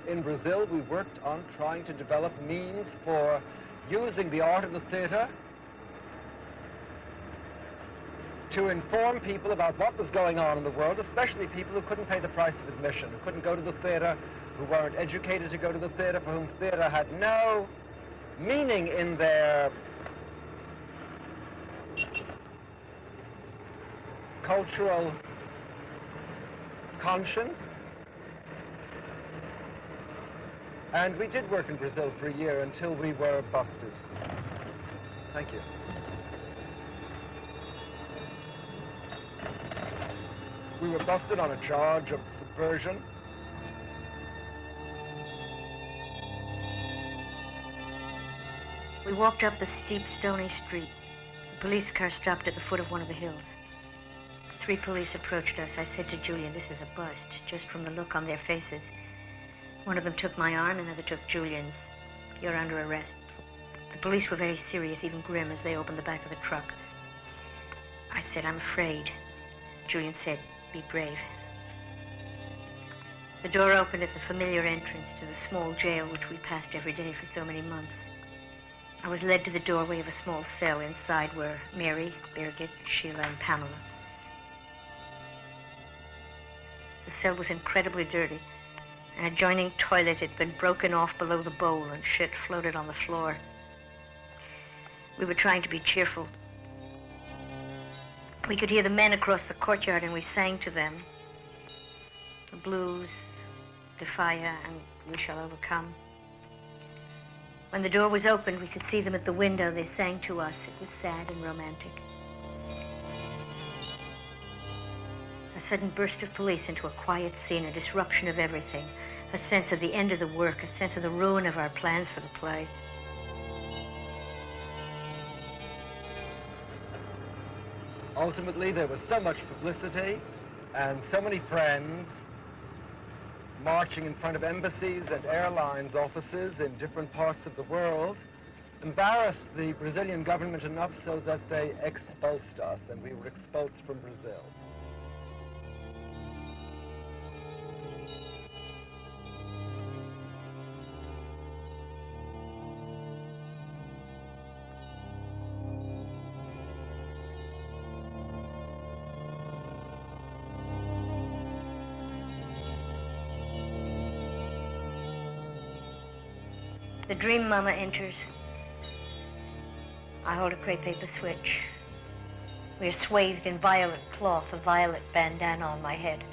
in Brazil, we worked on trying to develop means for using the art of the theater to inform people about what was going on in the world, especially people who couldn't pay the price of admission, who couldn't go to the theater, who weren't educated to go to the theater, for whom theater had no meaning in their cultural conscience. And we did work in Brazil for a year until we were busted. Thank you. We were busted on a charge of subversion. We walked up the steep, stony street. The police car stopped at the foot of one of the hills. 3 police approached us. I said to Julian, this is a bust, just from the look on their faces. One of them took my arm, another took Julian's. You're under arrest. The police were very serious, even grim, as they opened the back of the truck. I said, I'm afraid. Julian said, be brave. The door opened at the familiar entrance to the small jail which we passed every day for so many months. I was led to the doorway of a small cell. Inside were Mary, Birgit, Sheila, and Pamela. The cell was incredibly dirty. An adjoining toilet had been broken off below the bowl and shit floated on the floor. We were trying to be cheerful. We could hear the men across the courtyard and we sang to them. The blues, 𝚃𝚑𝚎, and We Shall Overcome. When the door was opened, we could see them at the window. They sang to us. It was sad and romantic. A sudden burst of police into a quiet scene, a disruption of everything, a sense of the end of the work, a sense of the ruin of our plans for the play. Ultimately, there was so much publicity and so many friends marching in front of embassies and airlines offices in different parts of the world, embarrassed the Brazilian government enough so that they expulsed us, and we were expulsed from Brazil. The dream mama enters. I hold a crepe paper switch. We are swathed in violet cloth, a violet bandana on my head.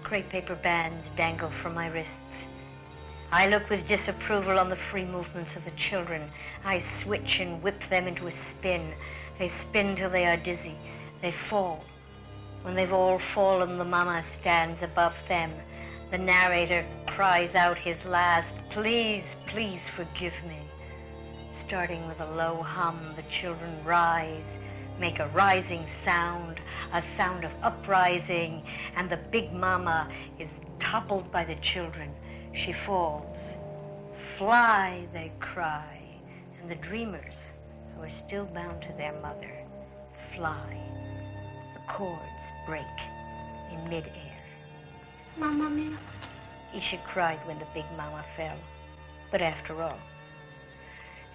Crepe paper bands dangle from my wrists. I look with disapproval on the free movements of the children. I switch and whip them into a spin. They spin till they are dizzy. They fall. When they've all fallen, the mama stands above them. The narrator cries out his last, "Please, please forgive me." Starting with a low hum, the children rise, make a rising sound, a sound of uprising, and the big mama is toppled by the children. She falls. "Fly," they cry, and the dreamers, who are still bound to their mother, fly. The cords break in mid-air. "Mamma mia," Isha cried when the big mama fell. But after all,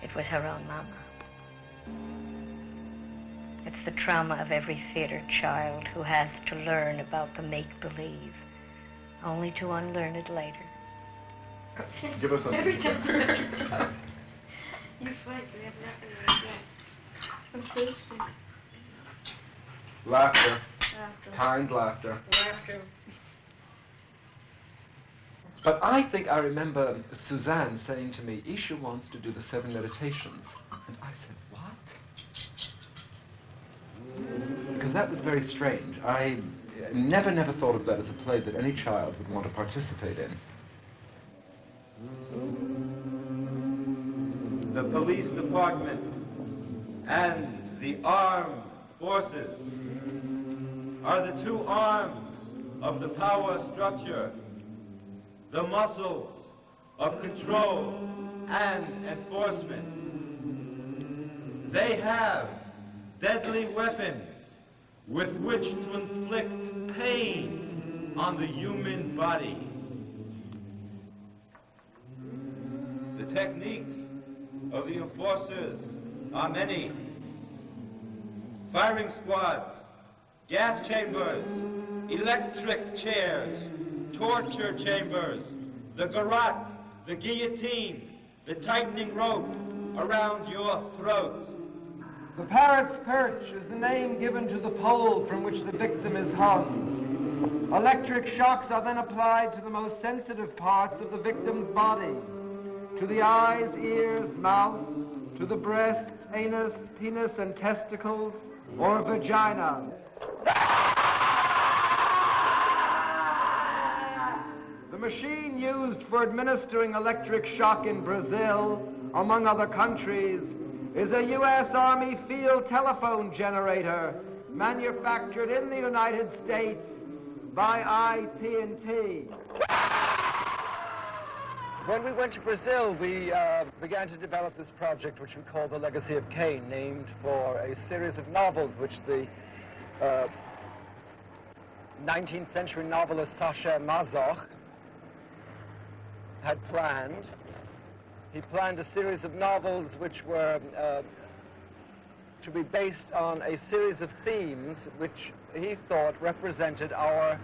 it was her own mama. It's the trauma of every theater child who has to learn about the make-believe, only to unlearn it later. Give us Every something. time. You fight, we have nothing like that. I'm thirsty. Laughter. Laughter. Kind laughter. Laughter. But I think I remember Suzanne saying to me, "Isha wants to do the 7 meditations." And I said, "What?" Because that was very strange. I never thought of that as a play that any child would want to participate in. The police department and the armed forces are the two arms of the power structure, the muscles of control and enforcement. They have deadly weapons with which to inflict pain on the human body. The techniques of the enforcers are many. Firing squads, gas chambers, electric chairs, torture chambers, the garrote, the guillotine, the tightening rope around your throat. The parrot's perch is the name given to the pole from which the victim is hung. Electric shocks are then applied to the most sensitive parts of the victim's body, to the eyes, ears, mouth, to the breast, anus, penis, and testicles, or vagina. The machine used for administering electric shock in Brazil, among other countries, is a U.S. Army field telephone generator manufactured in the United States by I.T&T. When we went to Brazil, we began to develop this project which we call The Legacy of Cain, named for a series of novels which the 19th century novelist Sacha Masoch had planned. He planned a series of novels which were to be based on a series of themes which he thought represented our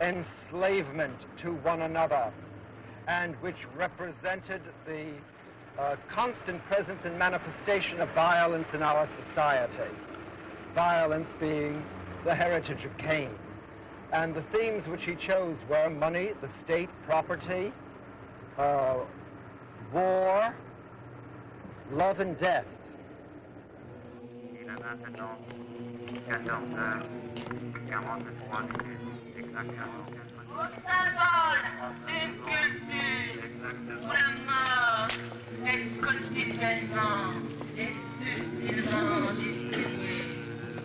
enslavement to one another. and which represented the constant presence and manifestation of violence in our society. Violence being the heritage of Cain. And the themes which he chose were money, the state, property, war, love and death. Au symbole d'une culture où la mort est quotidiennement et subtilement distribuée,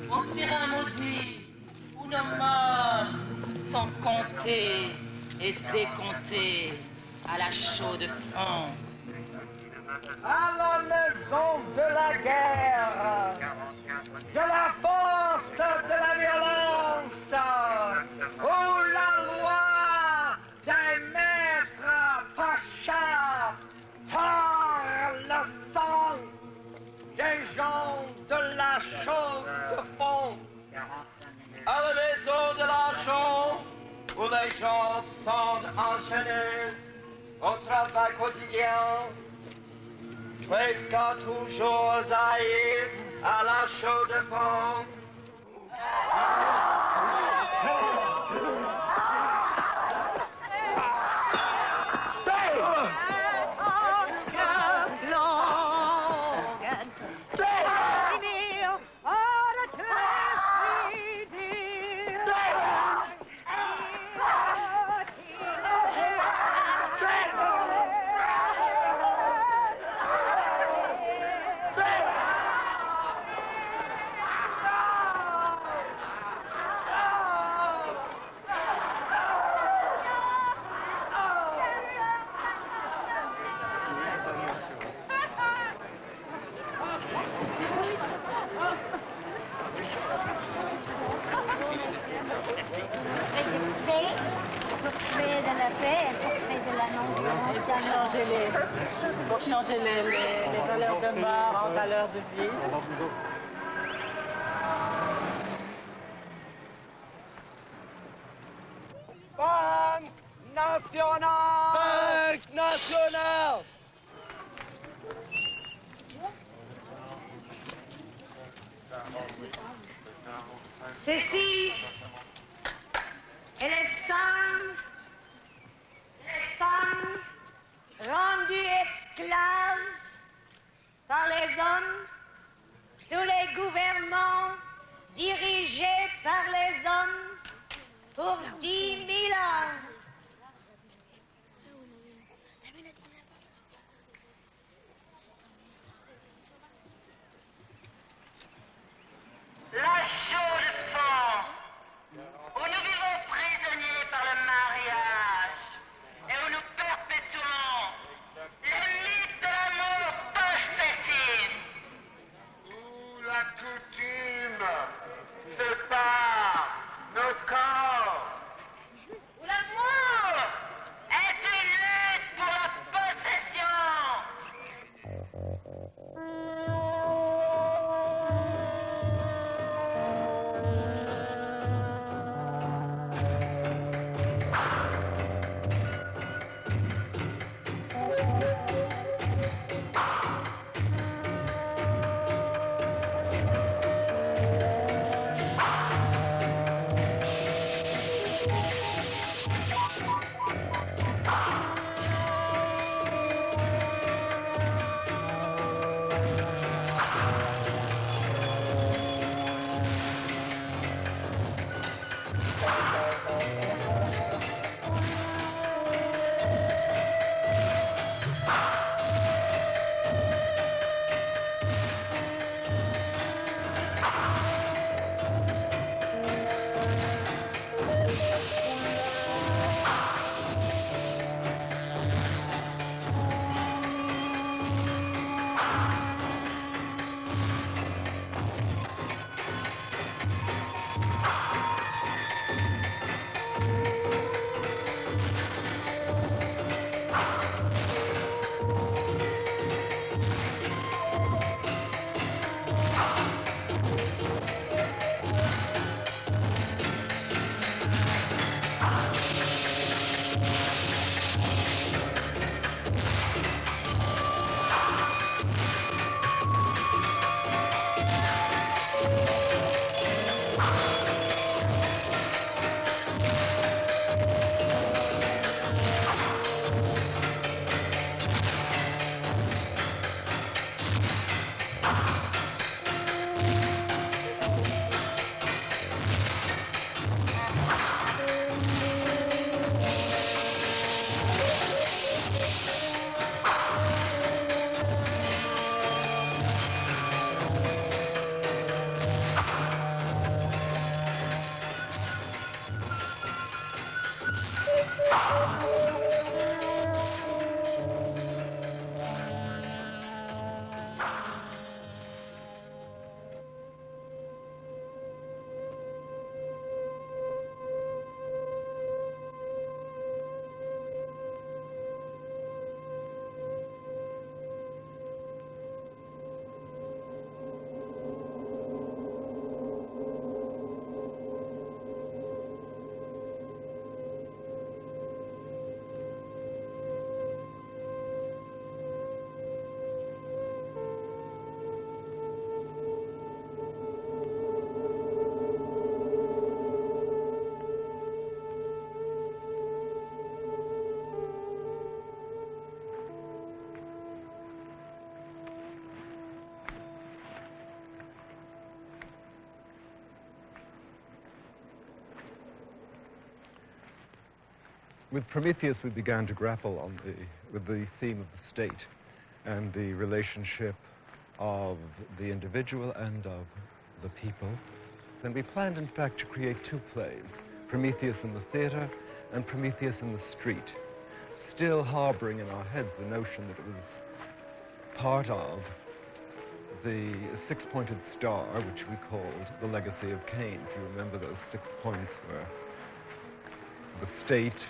au terrain maudit où nos morts sont comptés et décomptés à la chaude fond. À la maison de la guerre, de la force, de la violence, où la loi des maîtres pachas tord le sang des gens de la chaude fond. À la maison de l'argent, où les gens sont enchaînés au travail quotidien, presque toujours haïs à la chaude fond. Pour changer les valeurs de mort en valeurs de vie. Banque nationale! Banque nationale! Ceci est les femmes rendues esclaves par les hommes sous les gouvernements dirigés par les hommes pour 10 000 ans. La chaude fond, où nous vivons prisonniers par le mariage et où nous perpétuons les mythes de l'amour post-festif. Où la coutume sépare nos corps. Où la With Prometheus, we began to grapple with the theme of the state and the relationship of the individual and of the people. Then we planned, in fact, to create two plays, Prometheus in the theater and Prometheus in the street, still harboring in our heads the notion that it was part of the six-pointed star, which we called the legacy of Cain. If you remember, those 6 points were the state,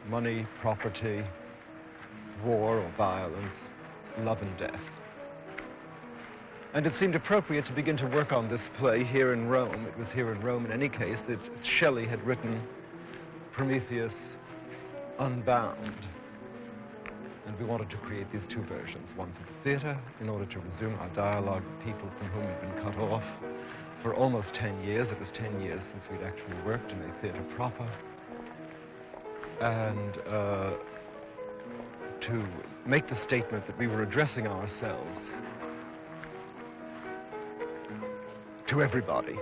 money, property, war or violence, love and death. And it seemed appropriate to begin to work on this play here in Rome. It was here in Rome, in any case, that Shelley had written Prometheus Unbound. And we wanted to create these two versions, one for the theater, in order to resume our dialogue with people from whom we'd been cut off for almost 10 years. It was 10 years since we'd actually worked in a theater proper. And to make the statement that we were addressing ourselves to everybody.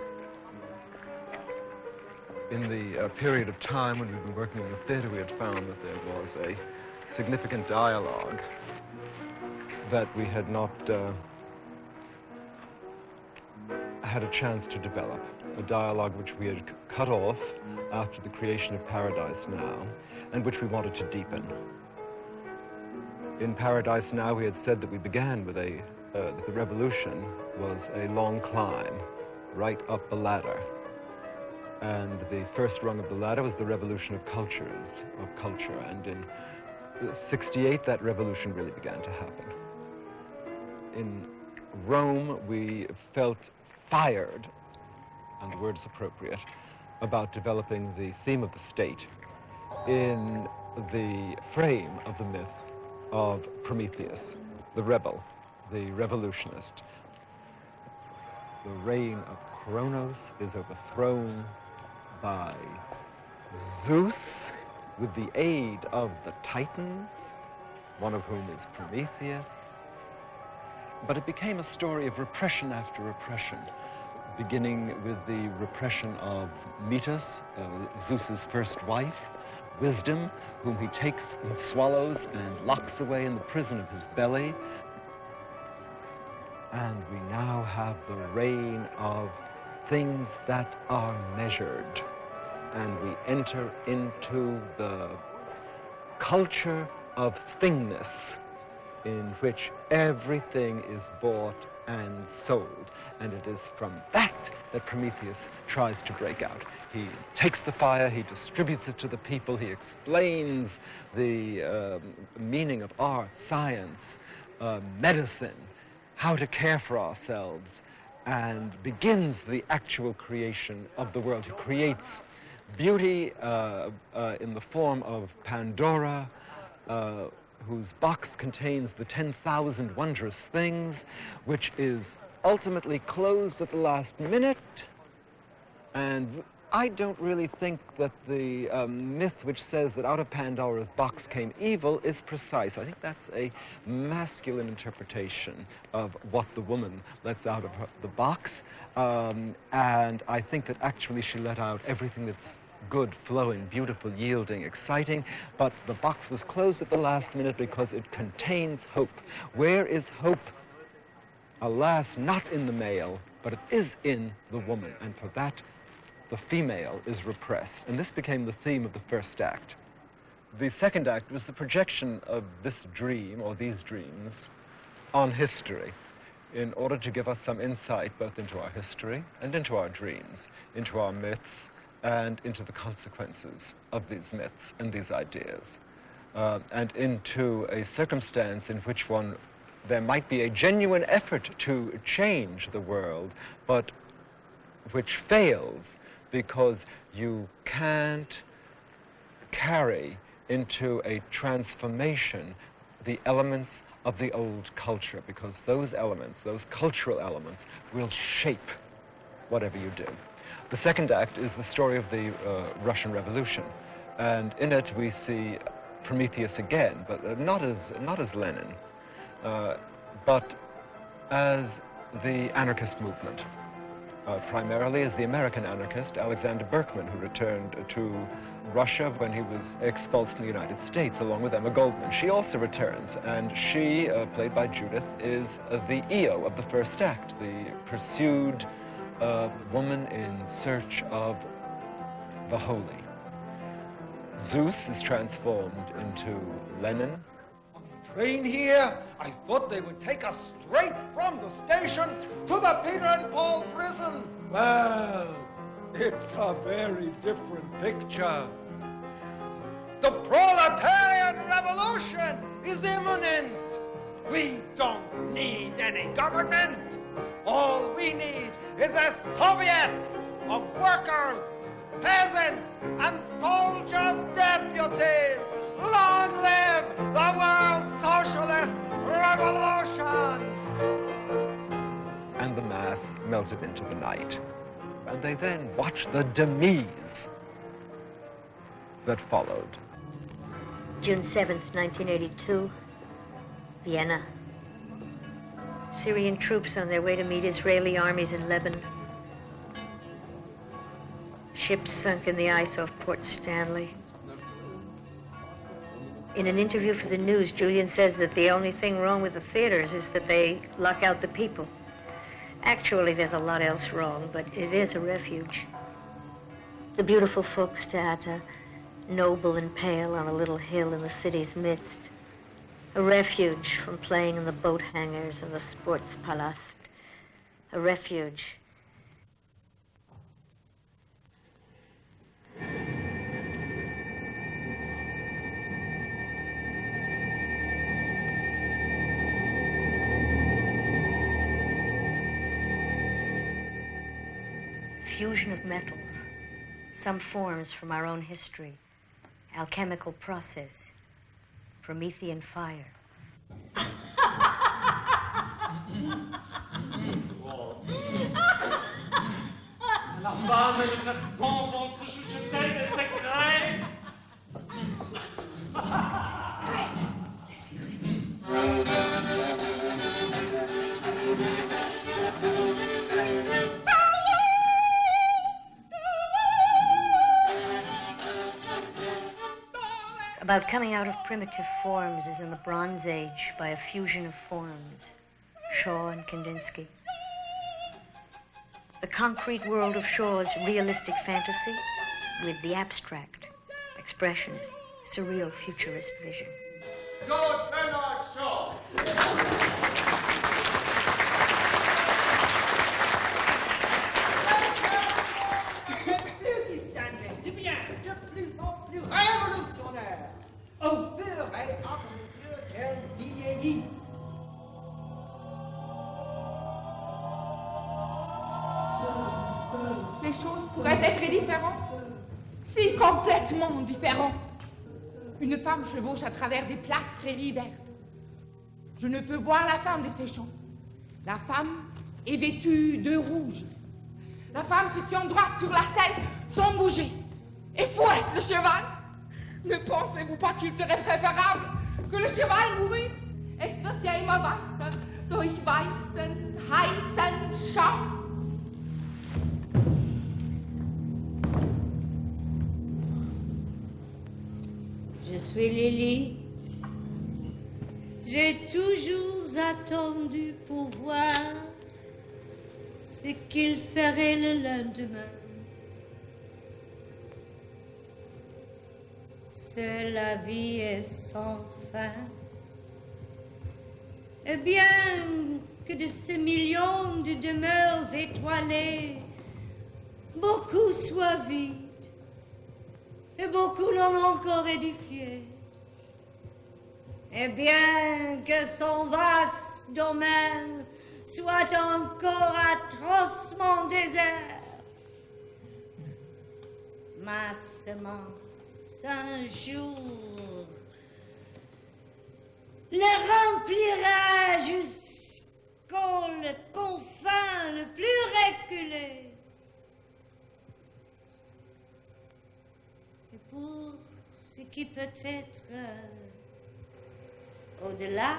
In the period of time when we'd been working in the theater, we had found that there was a significant dialogue that we had not had a chance to develop, a dialogue which we had cut off after the creation of Paradise Now, and which we wanted to deepen. In Paradise Now, we had said that we began with that the revolution was a long climb right up the ladder. And the first rung of the ladder was the revolution of culture. And in '68, that revolution really began to happen. In Rome, we felt fired, and the word is appropriate, about developing the theme of the state in the frame of the myth of Prometheus, the rebel, the revolutionist. The reign of Kronos is overthrown by Zeus with the aid of the Titans, one of whom is Prometheus. But it became a story of repression after repression, beginning with the repression of Metis, Zeus's first wife, Wisdom, whom he takes and swallows and locks away in the prison of his belly. And we now have the reign of things that are measured. And we enter into the culture of thingness, in which everything is bought and sold. And it is from that that Prometheus tries to break out. He takes the fire, he distributes it to the people, he explains the meaning of art, science, medicine, how to care for ourselves, and begins the actual creation of the world. He creates beauty in the form of Pandora, whose box contains the 10,000 wondrous things, which is ultimately closed at the last minute. And I don't really think that the myth which says that out of Pandora's box came evil is precise. I think that's a masculine interpretation of what the woman lets out of the box. And I think that actually she let out everything that's good, flowing, beautiful, yielding, exciting, but the box was closed at the last minute because it contains hope. Where is hope? Alas, not in the male, but it is in the woman, and for that, the female is repressed. And this became the theme of the first act. the second act was the projection of this dream, or these dreams, on history, in order to give us some insight both into our history and into our dreams, into our myths, and into the consequences of these myths and these ideas, and into a circumstance in which there might be a genuine effort to change the world, but which fails because you can't carry into a transformation the elements of the old culture, because those elements, those cultural elements, will shape whatever you do. The second act is the story of the Russian Revolution, and in it we see Prometheus again, but not as Lenin, but as the anarchist movement, primarily as the American anarchist Alexander Berkman, who returned to Russia when he was expelled from the United States, along with Emma Goldman. She also returns, and she, played by Judith, is the Io of the first act, the pursued woman in search of the holy. Zeus is transformed into Lenin. Train here, I thought they would take us straight from the station to the Peter and Paul prison. Well, it's a very different picture. The proletarian revolution is imminent. We don't need any government. All we need is a Soviet of workers, peasants, and soldiers' deputies. Long live the world socialist revolution! And the mass melted into the night. And they then watched the demise that followed. June 7th, 1982, Vienna. Syrian troops on their way to meet Israeli armies in Lebanon. Ships sunk in the ice off Port Stanley. In an interview for the news, Julian says that the only thing wrong with the theaters is that they lock out the people. Actually, there's a lot else wrong, but it is a refuge. The beautiful Volkstheater, noble and pale on a little hill in the city's midst. A refuge from playing in the boat hangars and the Sportspalast. A refuge. Fusion of metals, some forms from our own history, alchemical process, Promethean fire. La femme et le serpent vont se chuchoter des secrets. About coming out of primitive forms as in the Bronze Age by a fusion of forms, Shaw and Kandinsky. The concrete world of Shaw's realistic fantasy with the abstract, expressionist, surreal futurist vision. Lord Bernard Shaw. Plus distingué, du bien, de plus en plus révolutionnaire. Au fur et à mesure qu'elles vieillissent. Les choses pourraient être différentes, si complètement différentes. Une femme chevauche à travers des plates prairies vertes. Je ne peux voir la fin de ces champs. La femme est vêtue de rouge. La femme se tient droite sur la selle sans bouger et fouette le cheval. Ne pensez-vous pas qu'il serait préférable que le cheval mourût? Es wird ja immer weißer, durch weißen, heißen Schaum. Je suis Lily. J'ai toujours attendu pour voir ce qu'il ferait le lendemain. la vie est sans fin. Et bien que de ces millions de demeures étoilées, beaucoup soient vides et beaucoup l'ont encore édifié. Et bien que son vaste domaine soit encore atrocement désert, ma semence un jour le remplira jusqu'au confin le plus reculé. Et pour ce qui peut être au-delà,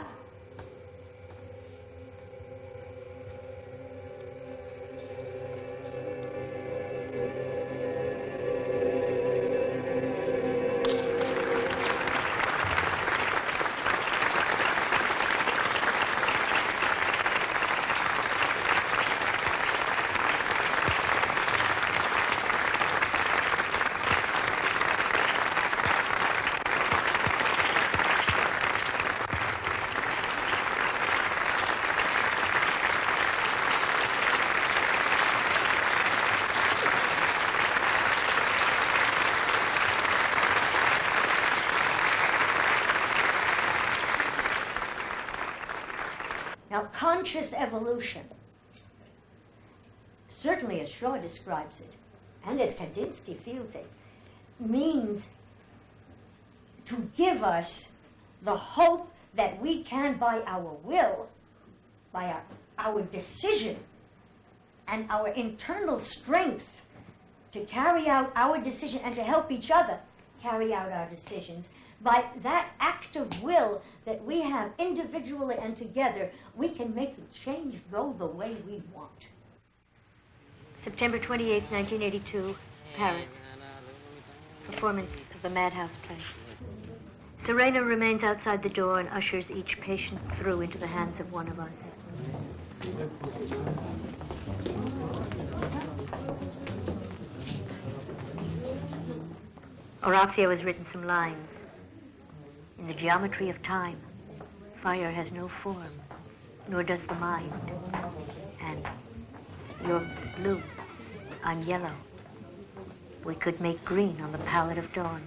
Now, conscious evolution, certainly as Shaw describes it, and as Kandinsky feels it, means to give us the hope that we can, by our will, by our decision, and our internal strength to carry out our decision and to help each other carry out our decisions, by that act of will that we have individually and together, we can make the change go the way we want. September 28, 1982, Paris. Performance of the Madhouse play. Serena remains outside the door and ushers each patient through into the hands of one of us. Horacio has written some lines. In the geometry of time, fire has no form, nor does the mind. And you're blue, I'm yellow. We could make green on the palette of dawn.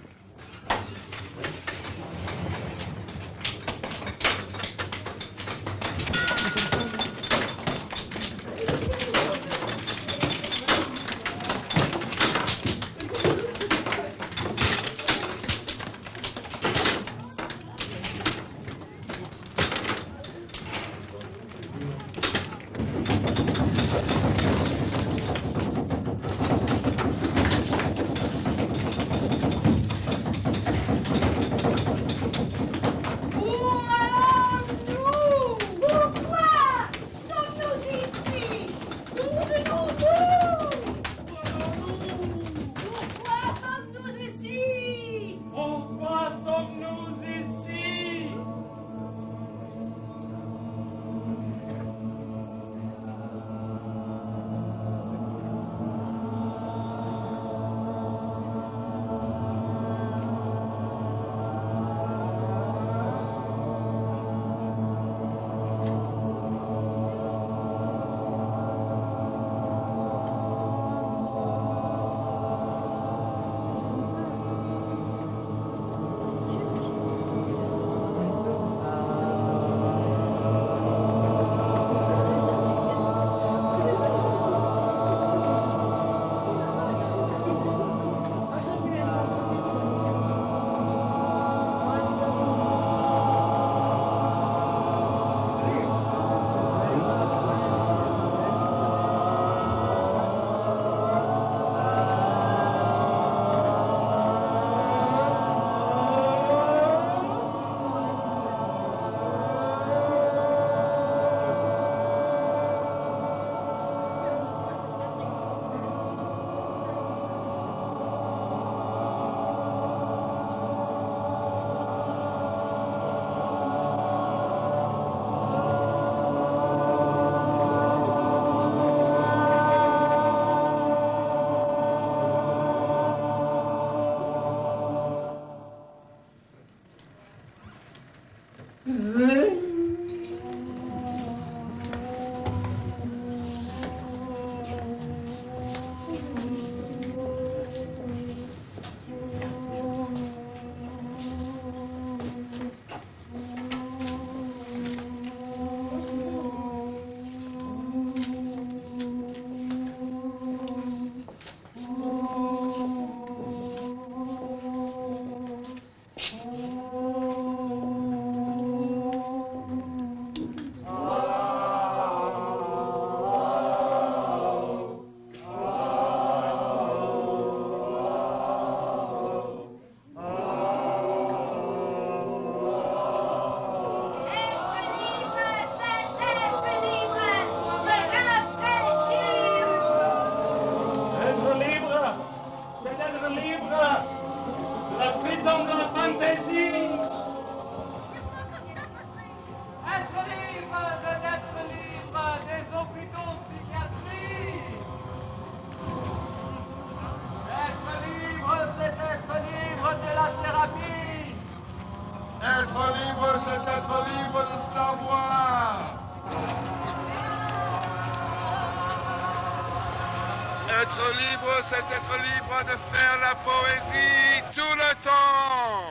Être libre, c'est être libre de faire la poésie tout le temps.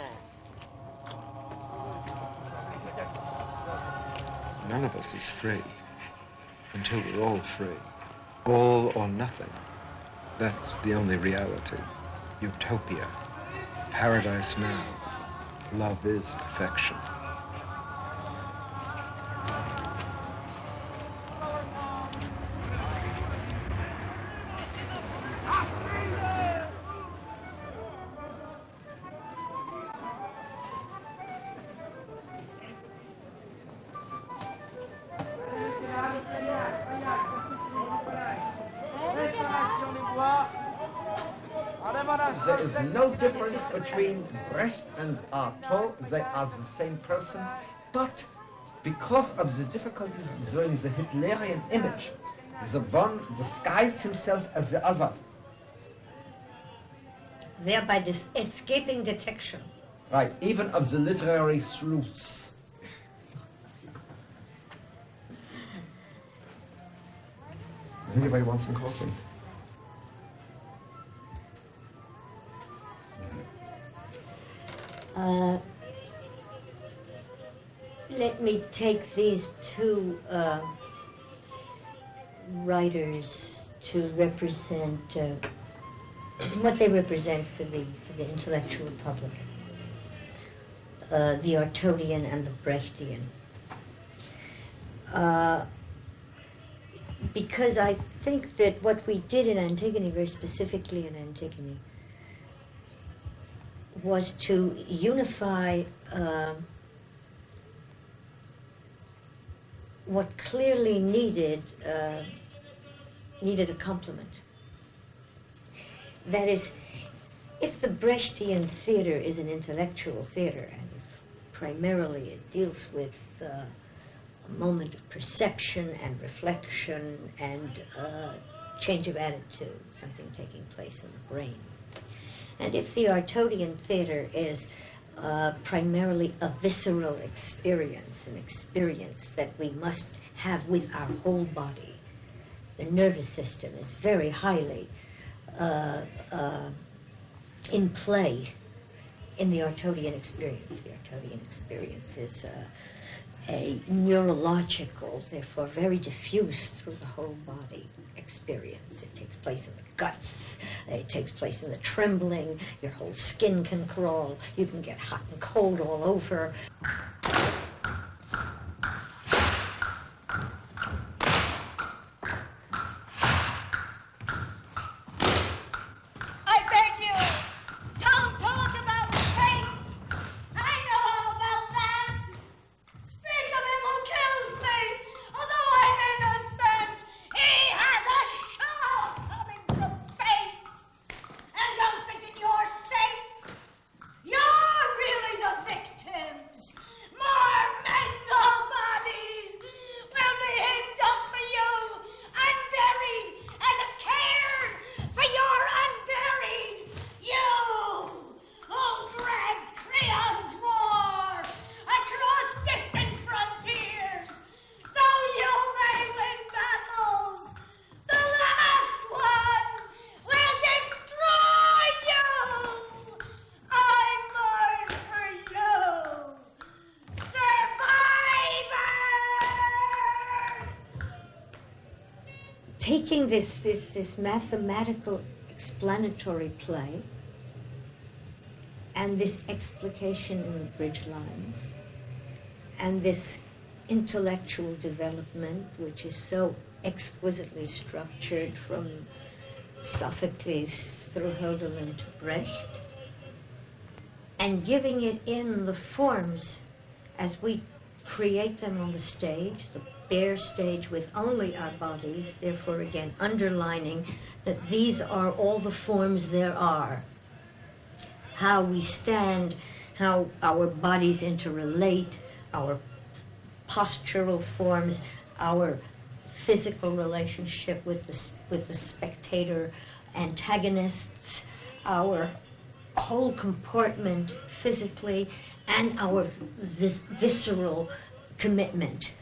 None of us is free until we're all free. All or nothing. That's the only reality. Utopia. Paradise now. Love is perfection. There is no difference between Brecht and Artaud. They are the same person, but because of the difficulties during the Hitlerian image, the one disguised himself as the other. Thereby escaping detection. Right, even of the literary sleuths. Does anybody want some coffee? Let me take these two writers to represent what they represent for the intellectual public, the Artaudian and the Brechtian. Because I think that what we did in Antigone, very specifically in Antigone, was to unify what clearly needed a complement. That is, if the Brechtian theater is an intellectual theater, and if primarily it deals with a moment of perception and reflection and change of attitude, something taking place in the brain. And if the Artaudian theater is primarily a visceral experience, an experience that we must have with our whole body, the nervous system is very highly in play in the Artaudian experience. The Artaudian experience is a neurological, therefore very diffuse through the whole body experience. It takes place in the guts, it takes place in the trembling, your whole skin can crawl, you can get hot and cold all over. I beg you, don't talk about fate. I know all about that. Speak of him who kills me, although I'm innocent. He has a show coming from fate. And don't think that you're safe. You're really the victims. taking this mathematical explanatory play and this explication in the bridge lines and this intellectual development, which is so exquisitely structured from Sophocles through Hölderlin to Brecht, and giving it in the forms as we create them on the stage, the bare stage with only our bodies, therefore again underlining that these are all the forms there are. How we stand, how our bodies interrelate, our postural forms, our physical relationship with the spectator antagonists, our whole comportment physically, and our visceral commitment,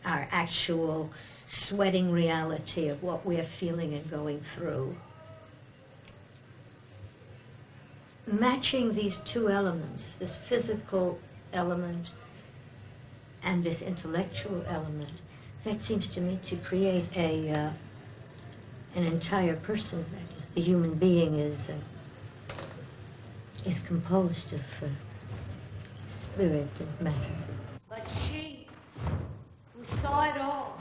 our actual sweating reality of what we're feeling and going through. Matching these two elements, this physical element and this intellectual element, that seems to me to create an entire person. That is, the human being is composed of spirit and matter. But she, who saw it all,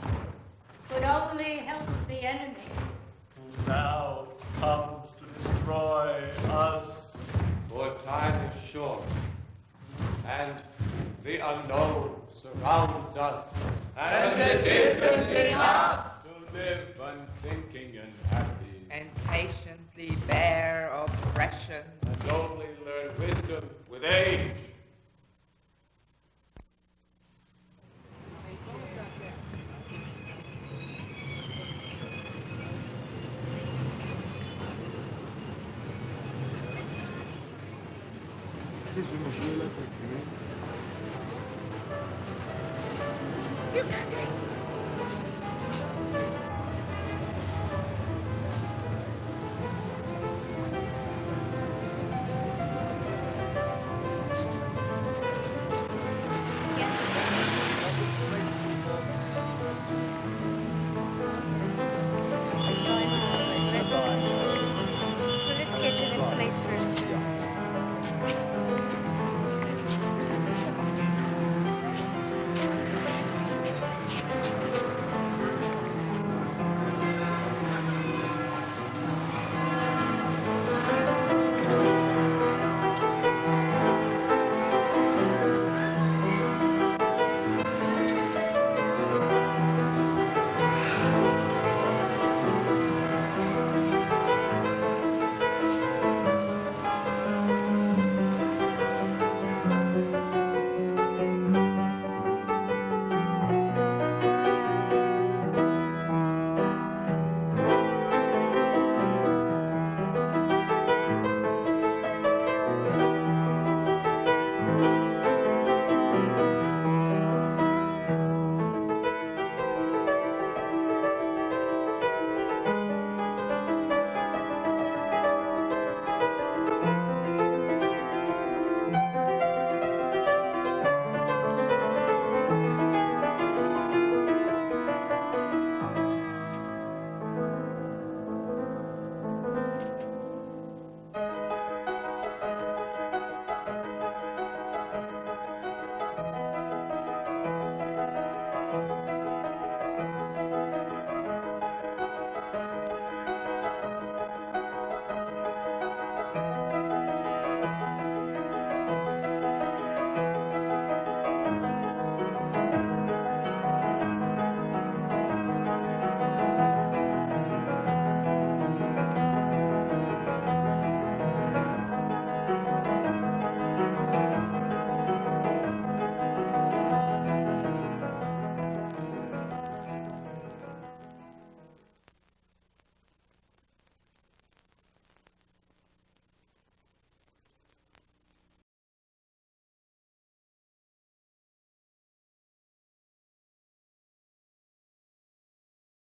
could only help the enemy. Who now comes to destroy us. For time is short, and the unknown surrounds us, and it is enough to live unthinking and happy, and patiently bear oppression, and only learn wisdom with age. You can